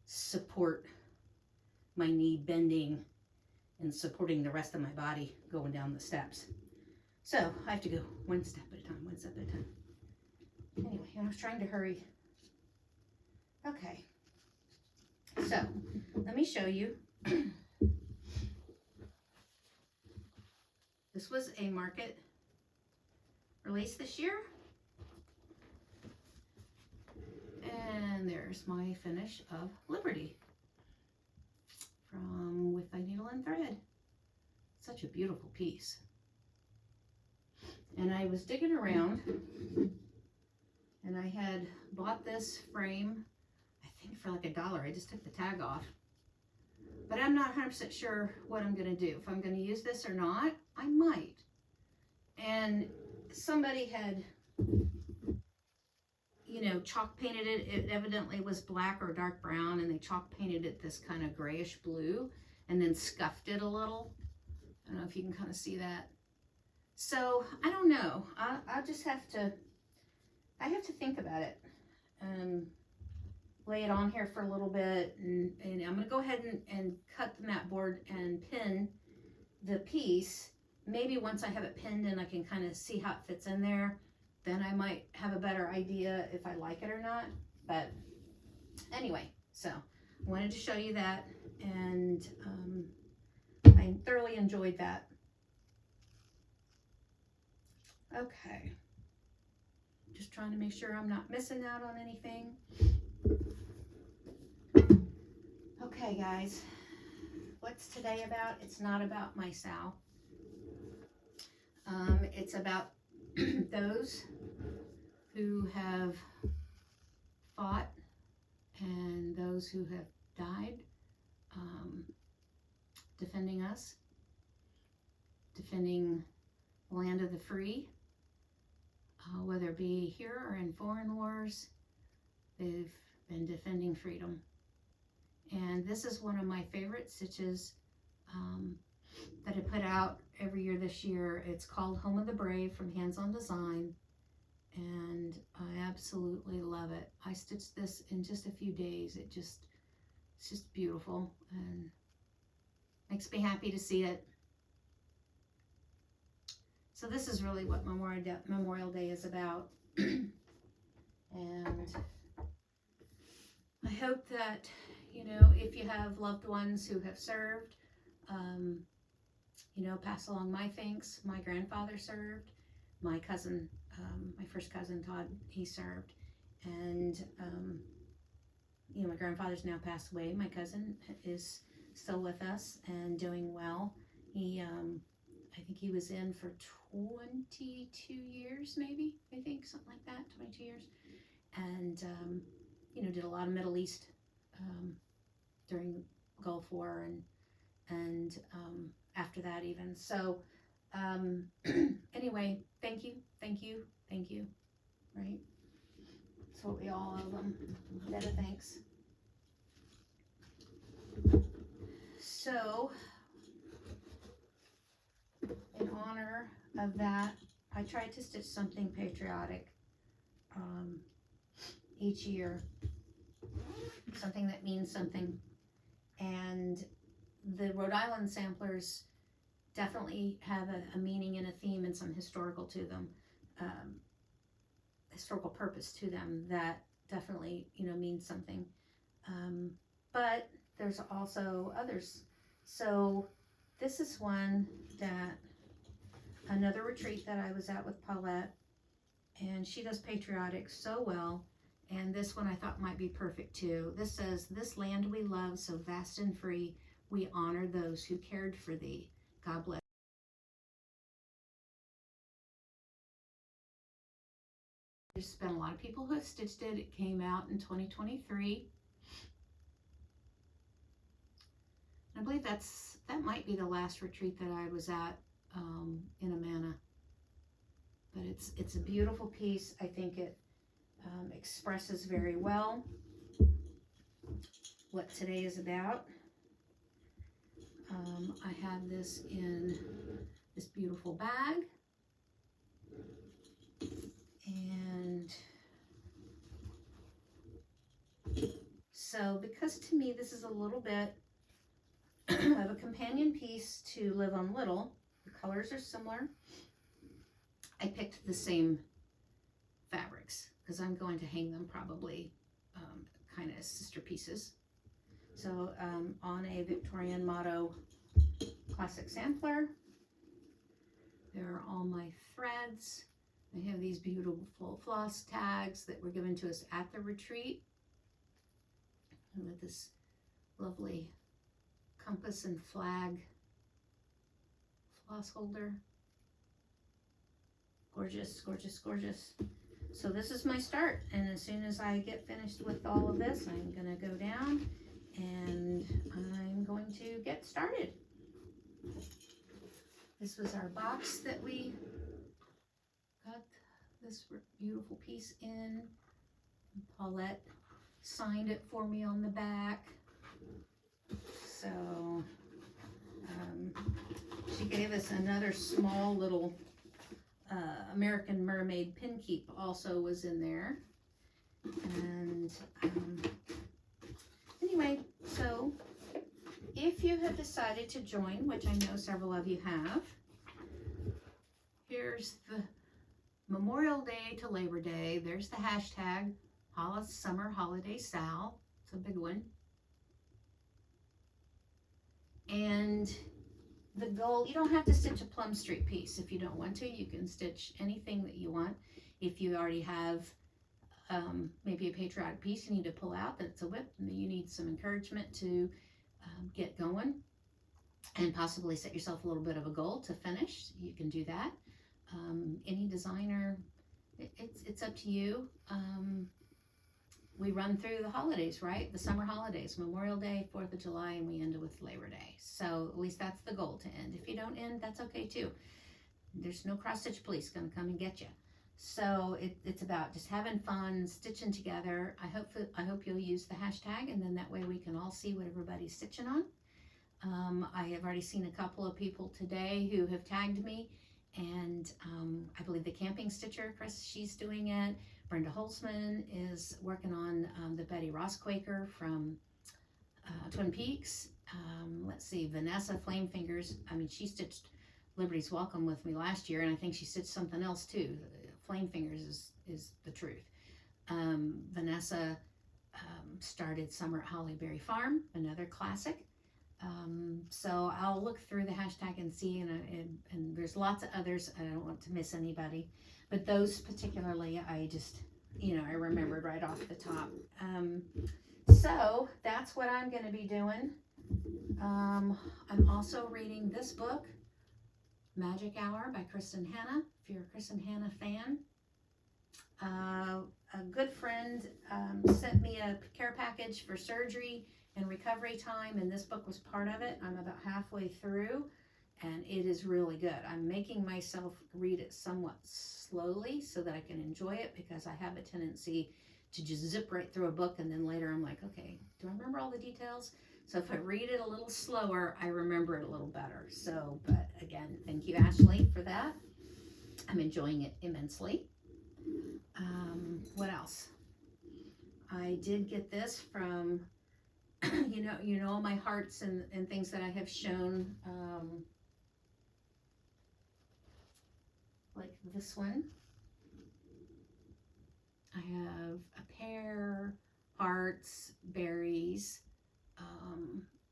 support my knee bending and supporting the rest of my body going down the steps. So I have to go one step at a time, one step at a time. Anyway, I was trying to hurry. Okay, so let me show you. This was a market release this year. And there's my finish of Liberty from With Thy Needle and Thread. Such a beautiful piece. And I was digging around, and I had bought this frame, I think for like $1. I just took the tag off. But I'm not 100% sure what I'm going to do. If I'm going to use this or not, I might. And somebody had, chalk painted it. It evidently was black or dark brown, and they chalk painted it this kind of grayish blue and then scuffed it a little. I don't know if you can kind of see that. So I don't know. I'll just have to, I have to think about it. Lay it on here for a little bit, and I'm going to go ahead and cut the mat board and pin the piece. Maybe once I have it pinned and I can kind of see how it fits in there, then I might have a better idea if I like it or not. But anyway, so I wanted to show you that, and I thoroughly enjoyed that. Okay, just trying to make sure I'm not missing out on anything. Okay, guys, what's today about? It's not about my SAL. It's about those who have fought and those who have died defending us, defending the land of the free, whether it be here or in foreign wars. They've been defending freedom. And this is one of my favorite stitches. that I put out every year this year. It's called Home of the Brave from Hands On Design, and I absolutely love it. I stitched this in just a few days. It's just beautiful and makes me happy to see it. So this is really what Memorial Day is about. And I hope that, you know, if you have loved ones who have served, you know, pass along my thanks. My grandfather served. My cousin, my first cousin, Todd, he served. And, you know, my grandfather's now passed away. My cousin is still with us and doing well. He, I think he was in for 22 years, maybe, I think, something like that, 22 years. And, you know, did a lot of Middle East during Gulf War and after that even. So, anyway, thank you, right? That's what we all owe them, a debt of thanks. So, in honor of that, I tried to stitch something patriotic each year, something that means something. And the Rhode Island samplers definitely have a meaning and a theme and some historical to them, historical purpose to them that definitely, you know, means something. But there's also others. So this is one that, another retreat that I was at with Paulette, and she does patriotic so well. And this one I thought might be perfect too. This says, "This land we love, so vast and free, we honor those who cared for thee. God bless." There's been a lot of people who have stitched it. It came out in 2023. I believe that might be the last retreat that I was at in Amana. But it's a beautiful piece. I think it expresses very well what today is about. I have this in this beautiful bag, and so because to me this is a little bit of a companion piece to Live on Little, the colors are similar. I picked the same fabrics because I'm going to hang them probably kind of sister pieces. So on a Victorian Motto classic sampler, there are all my threads. I have these beautiful floss tags that were given to us at the retreat, and with this lovely compass and flag floss holder. Gorgeous, gorgeous, gorgeous. So this is my start, and as soon as I get finished with all of this, I'm gonna go down and I'm going to get started. This was our box that we got this beautiful piece in. Paulette signed it for me on the back. So she gave us another small little American Mermaid pin keep also was in there. And anyway, so if you have decided to join, which I know several of you have, here's the Memorial Day to Labor Day. There's the hashtag Summer Holiday SAL. It's a big one. And the goal, you don't have to stitch a Plum Street piece if you don't want to. You can stitch anything that you want. If you already have maybe a patriotic piece you need to pull out that's a whip, and you need some encouragement to get going and possibly set yourself a little bit of a goal to finish, you can do that. Any designer, it's up to you. We run through the holidays, right? The summer holidays, Memorial Day, 4th of July, and we end with Labor Day. So at least that's the goal, to end. If you don't end, that's okay too. There's no cross-stitch police gonna come and get you. So it's about just having fun, stitching together. I hope you'll use the hashtag, and then that way we can all see what everybody's stitching on. I have already seen a couple of people today who have tagged me, and I believe the Camping Stitcher, Chris, she's doing it. Brenda Holzman is working on the Betty Ross Quaker from Twin Peaks. Let's see, Vanessa Flame Fingers. I mean, she stitched Liberty's Welcome with me last year, and I think she stitched something else too. Flame Fingers is the truth. Vanessa started Summer at Hollyberry Farm, another classic. So I'll look through the hashtag and see, and there's lots of others. I don't want to miss anybody, but those particularly, I just, I remembered right off the top. So that's what I'm going to be doing. I'm also reading this book, Magic Hour by Kristen Hanna, if you're a Kristen Hanna fan. A good friend sent me a care package for surgery and recovery time, and this book was part of it. I'm about halfway through, and it is really good. I'm making myself read it somewhat slowly so that I can enjoy it, because I have a tendency to just zip right through a book, and then later I'm like, okay, do I remember all the details? So if I read it a little slower, I remember it a little better. So, but again, thank you, Ashley, for that. I'm enjoying it immensely. What else? I did get this from, you know, my hearts and things that I have shown, like this one. I have a pear, hearts, berries,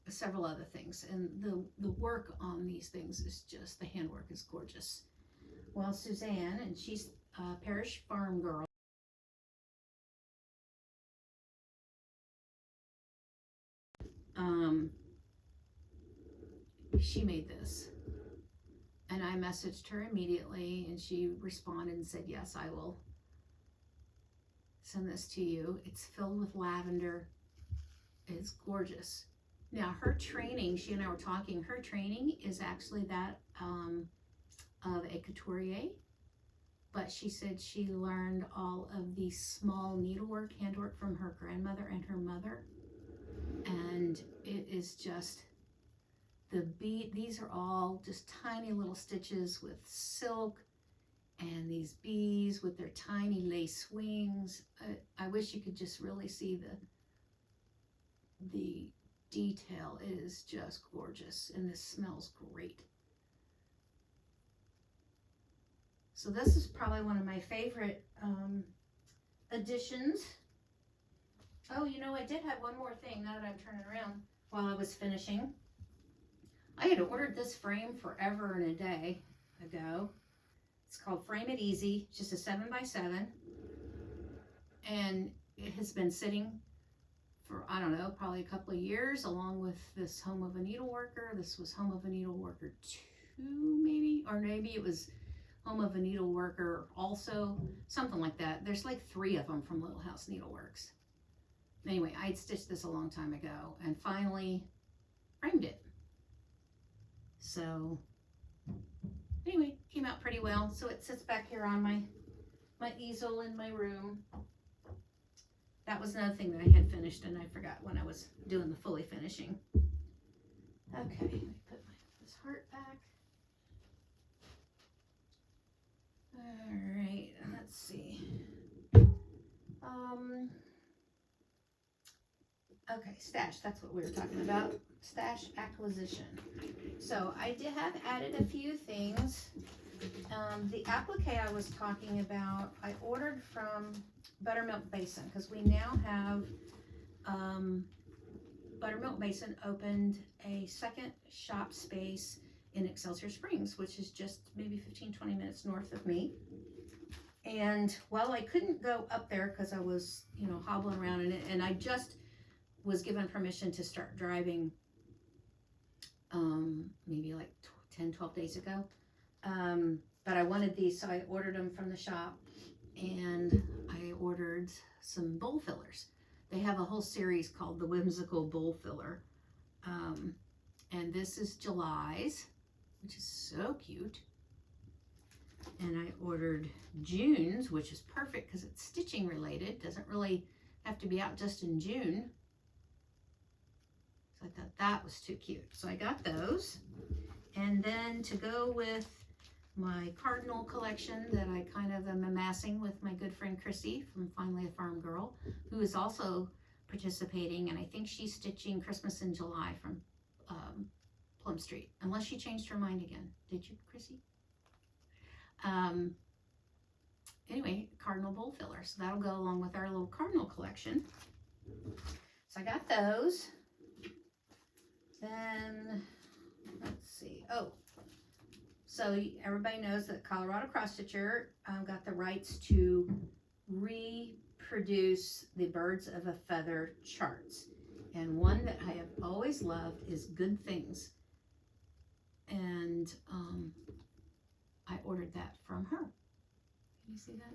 several other things, and the work on these things is just, the handwork is gorgeous. Well, Suzanne, and she's a Parish Farm girl. She made this, and I messaged her immediately, and she responded and said, yes, I will send this to you. It's filled with lavender. It's gorgeous. Now, her training, she and I were talking, her training is actually that of a couturier, but she said she learned all of the small needlework, handwork from her grandmother and her mother, and it is just these are all just tiny little stitches with silk, and these bees with their tiny lace wings. I wish you could just really see the detail. It is just gorgeous, and this smells great. So this is probably one of my favorite additions. Oh, you know, I did have one more thing now that I'm turning around while I was finishing. I had ordered this frame forever and a day ago. It's called Frame It Easy. It's just a 7x7. And it has been sitting for, I don't know, probably a couple of years, along with this Home of a Needleworker. This was Home of a Needleworker 2, maybe? Or maybe it was Home of a Needleworker also. Something like that. There's like 3 of them from Little House Needleworks. Anyway, I had stitched this a long time ago and finally framed it. So anyway, came out pretty well. So it sits back here on my easel in my room. That was another thing that I had finished, and I forgot when I was doing the fully finishing. Okay, let me put this heart back. All right, let's see. Okay, stash, that's what we were talking about. Stash acquisition. So I did have added a few things. The applique I was talking about, I ordered from Buttermilk Basin, because we now have Buttermilk Basin opened a second shop space in Excelsior Springs, which is just maybe 15-20 minutes north of me. And while I couldn't go up there because I was, hobbling around in it, and I just was given permission to start driving maybe like 10-12 days ago, but I wanted these, so I ordered them from the shop, and I ordered some bowl fillers. They have a whole series called the Whimsical Bowl Filler, and this is July's, which is so cute. And I ordered June's, which is perfect because it's stitching related. Doesn't really have to be out just in June. So I thought that was too cute. So I got those. And then to go with my cardinal collection that I kind of am amassing with my good friend Chrissy from Finally a Farm Girl, who is also participating, and I think she's stitching Christmas in July from Plum Street, unless she changed her mind again. Did you, Chrissy? Anyway, cardinal bowl filler, so that'll go along with our little cardinal collection. So I got those. Then let's see. Oh, so everybody knows that Colorado Cross Stitcher got the rights to reproduce the Birds of a Feather charts, and one that I have always loved is Good Things, and I ordered that from her. Can you see that?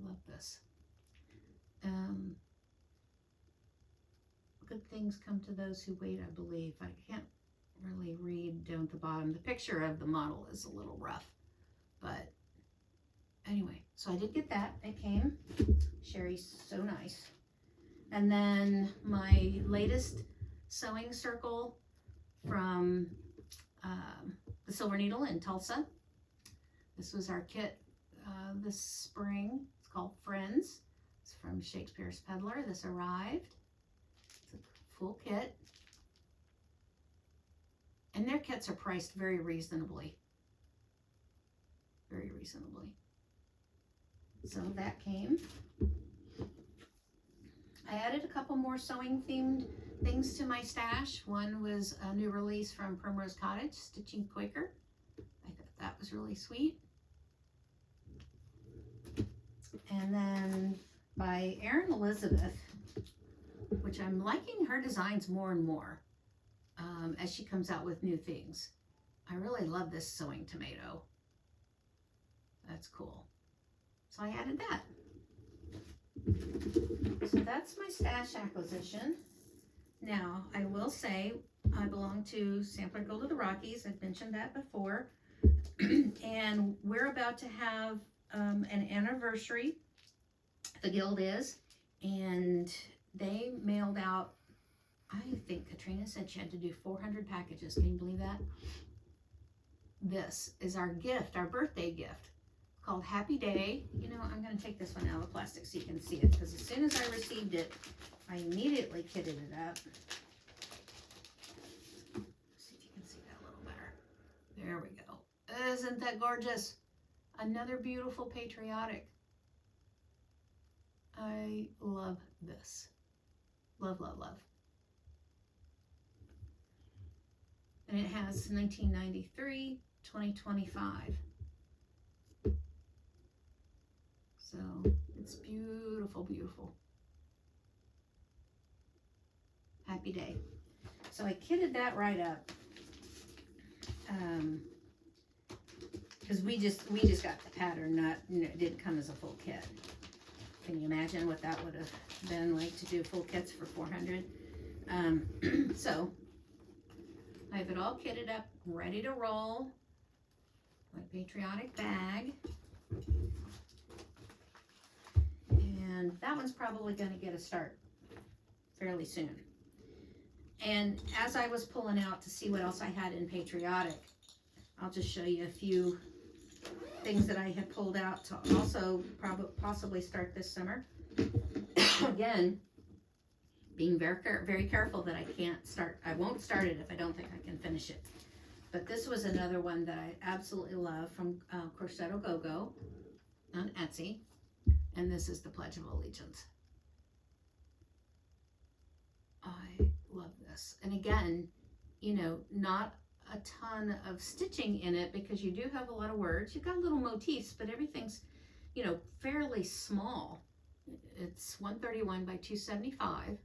Love this. Good things come to those who wait, I believe. I can't really read down at the bottom. The picture of the model is a little rough, but anyway, so I did get that. It came. Sherry's so nice. And then my latest sewing circle from the Silver Needle in Tulsa. This was our kit this spring. It's called Friends. It's from Shakespeare's Peddler. This arrived. It's a full kit. And their kits are priced very reasonably. Very reasonably. So that came. I added a couple more sewing themed things to my stash. One was a new release from Primrose Cottage, Stitching Quaker. I thought that was really sweet. And then by Erin Elizabeth, which I'm liking her designs more and more as she comes out with new things. I really love this sewing tomato. That's cool. So I added that. So that's my stash acquisition. Now, I will say I belong to Sampler Gold of the Rockies. I've mentioned that before. And we're about to have an anniversary, the guild is, and they mailed out, I think Katrina said she had to do 400 packages. Can you believe that? This is our gift, our birthday gift, called Happy Day. You know, I'm going to take this one out of the plastic so you can see it, because as soon as I received it, I immediately kitted it up. See if you can see that a little better. There we go. Isn't that gorgeous? Another beautiful Patriotic. I love this. Love, love, love. And it has 1993, 2025. So it's beautiful, beautiful. Happy Day. So I kitted that right up. Because we just got the pattern, it didn't come as a full kit. Can you imagine what that would have been like to do full kits for 400? So I have it all kitted up, ready to roll. My Patriotic bag. And that one's probably going to get a start fairly soon. And as I was pulling out to see what else I had in Patriotic, I'll just show you a few things that I had pulled out to also possibly start this summer. Again, being very careful that I won't start it if I don't think I can finish it. But this was another one that I absolutely love from Corsetto Go-Go on Etsy. And this is the Pledge of Allegiance. I love this. And again, you know, not a ton of stitching in it because you do have a lot of words. You've got little motifs, but everything's, you know, fairly small. It's 131 by 275,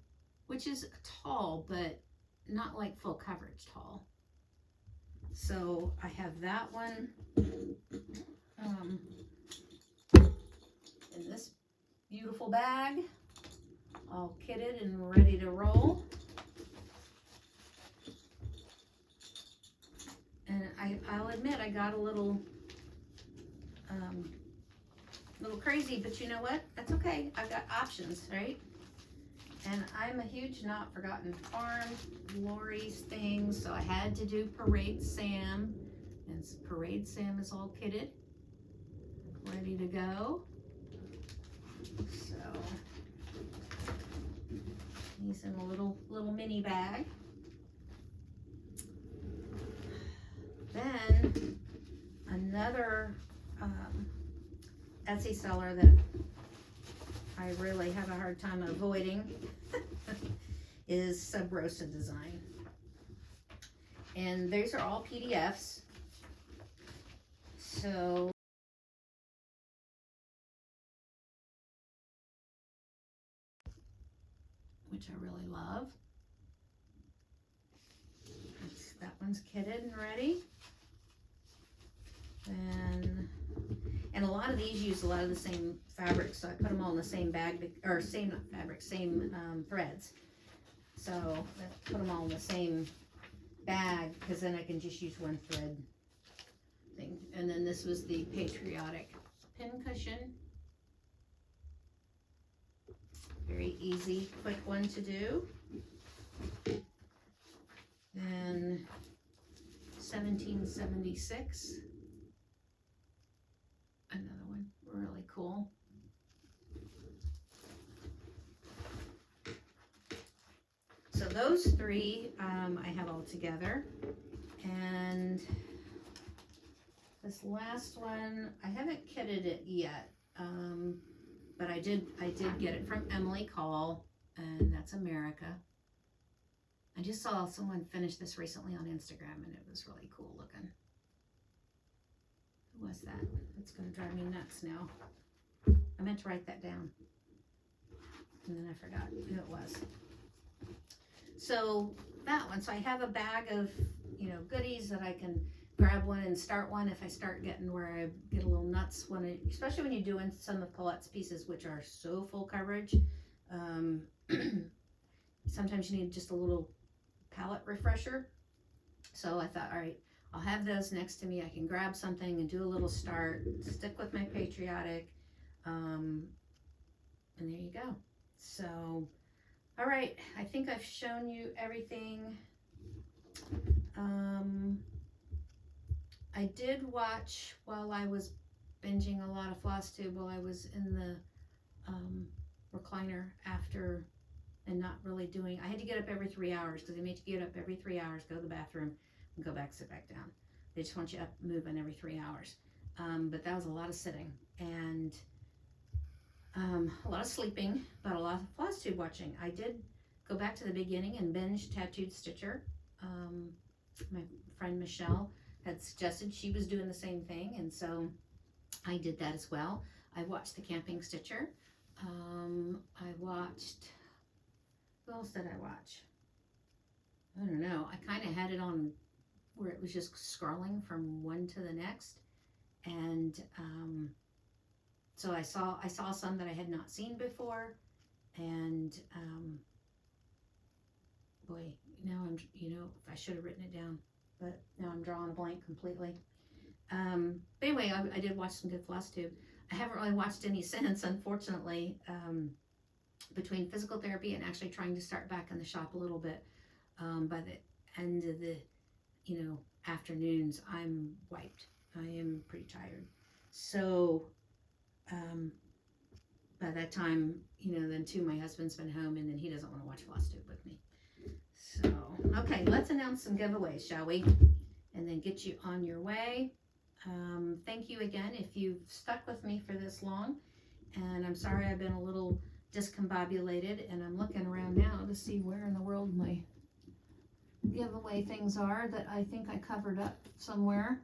which is tall, but not like full coverage tall. So I have that one in this beautiful bag, all kitted and ready to roll. And I'll admit I got a little crazy, but you know what? That's okay. I've got options, right? And I'm a huge Not Forgotten Farm Lori's thing, so I had to do Parade Sam. And Parade Sam is all kitted, ready to go. So he's in a little mini bag. Then another Etsy seller that I really have a hard time avoiding is Sub Rosa Design. And these are all PDFs. So which I really love. That one's kitted and ready. And a lot of these use a lot of the same fabrics, so I put them all in the same bag, or same fabric, same threads. So I put them all in the same bag because then I can just use one thread thing. And then this was the Patriotic pin cushion. Very easy, quick one to do. Then 1776. Another one, really cool. So those three I have all together. And this last one, I haven't kitted it yet. But I did get it from Emily Call, and that's America. I just saw someone finish this recently on Instagram, and it was really cool looking. Who was that? It's going to drive me nuts now. I meant to write that down, and then I forgot who it was. So that one. So I have a bag of, you know, goodies that I can grab one and start one if I start getting where I get a little nuts when especially when you're doing some of Paulette's pieces, which are so full coverage. Sometimes you need just a little palette refresher. So I thought, all right, I'll have those next to me. I can grab something and do a little start, stick with my Patriotic, and there you go. So, all right, I think I've shown you everything. I did watch while I was binging a lot of floss tube while I was in the recliner after and not really doing. I had to get up every 3 hours because they make you get up every 3 hours, go to the bathroom, and go back, sit back down. They just want you up moving every 3 hours. But that was a lot of sitting and a lot of sleeping, but a lot of floss tube watching. I did go back to the beginning and binge Tattooed Stitcher. My friend Michelle had suggested she was doing the same thing, and so I did that as well. I watched The Camping Stitcher. I watched, who else did I watch? I don't know. I kind of had it on where it was just scrolling from one to the next, and so I saw some that I had not seen before, and boy, now I'm, you know, I should have written it down, but now I'm drawing a blank completely. But anyway, I did watch some good floss tube. I haven't really watched any since, unfortunately, between physical therapy and actually trying to start back in the shop a little bit. By the end of the, you know, afternoons, I'm wiped. I am pretty tired. So, by that time, you know, then too, my husband's been home and then he doesn't want to watch floss tube with me. So, okay, let's announce some giveaways, shall we? And then get you on your way. Thank you again if you've stuck with me for this long. And I'm sorry I've been a little discombobulated, and I'm looking around now to see where in the world my giveaway things are that I think I covered up somewhere.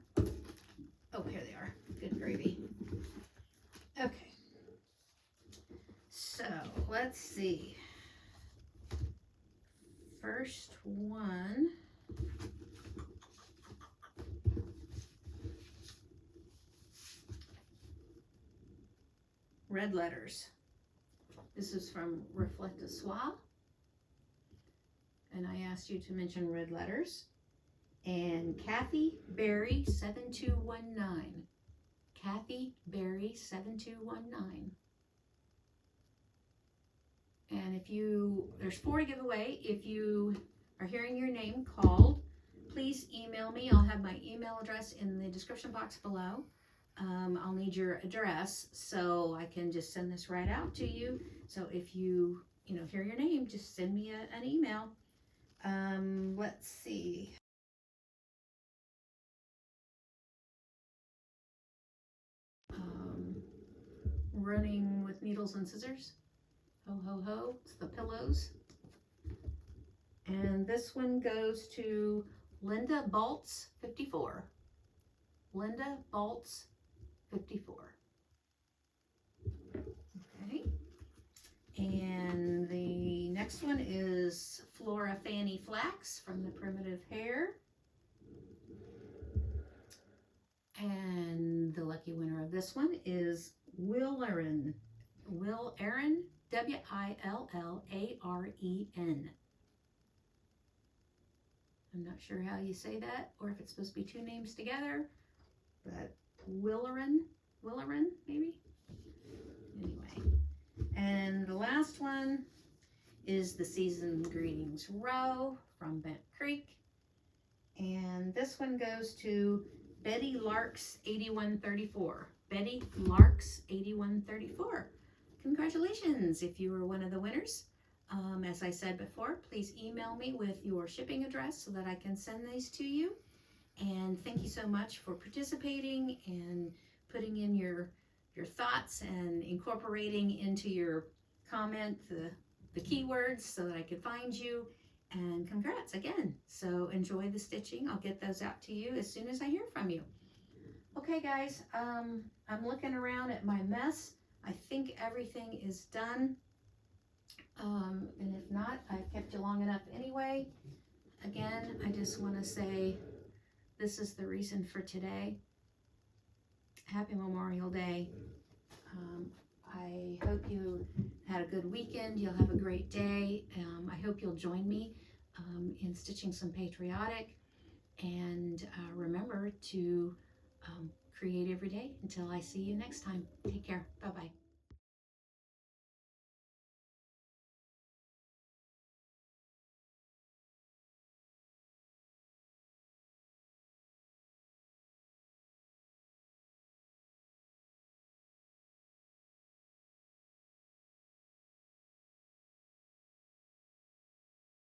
Oh, here they are. Good gravy. Okay. So, let's see. First one. Red letters. This is from Reflect a Soir. And I asked you to mention red letters. And Kathy Berry 7219. Kathy Berry 7219. And there's 4 to give away. If you are hearing your name called, please email me. I'll have my email address in the description box below. I'll need your address so I can just send this right out to you. So if you hear your name, just send me an email. Let's see. Running with needles and scissors. Ho, ho, ho. It's the pillows. And this one goes to Linda Baltz 54. Linda Baltz 54. Okay. And the next one is Flora Fanny Flax from the Primitive Hair. And the lucky winner of this one is Will Aaron. Will Aaron, Willaren. I'm not sure how you say that, or if it's supposed to be 2 names together, but Willaren, maybe? Anyway, and the last one is the Season Greetings Row from Bent Creek. And this one goes to Betty Larks 8134. Betty Larks 8134. Congratulations if you were one of the winners. As I said before, please email me with your shipping address so that I can send these to you. And thank you so much for participating and putting in your thoughts and incorporating into your comment the keywords so that I could find you. And congrats again. So enjoy the stitching. I'll get those out to you as soon as I hear from you. Okay guys, I'm looking around at my mess. I think everything is done. And if not, I've kept you long enough anyway. Again, I just want to say this is the reason for today. Happy Memorial Day. I hope you had a good weekend. You'll have a great day. I hope you'll join me in stitching some Patriotic. And remember to create every day until I see you next time. Take care. Bye-bye.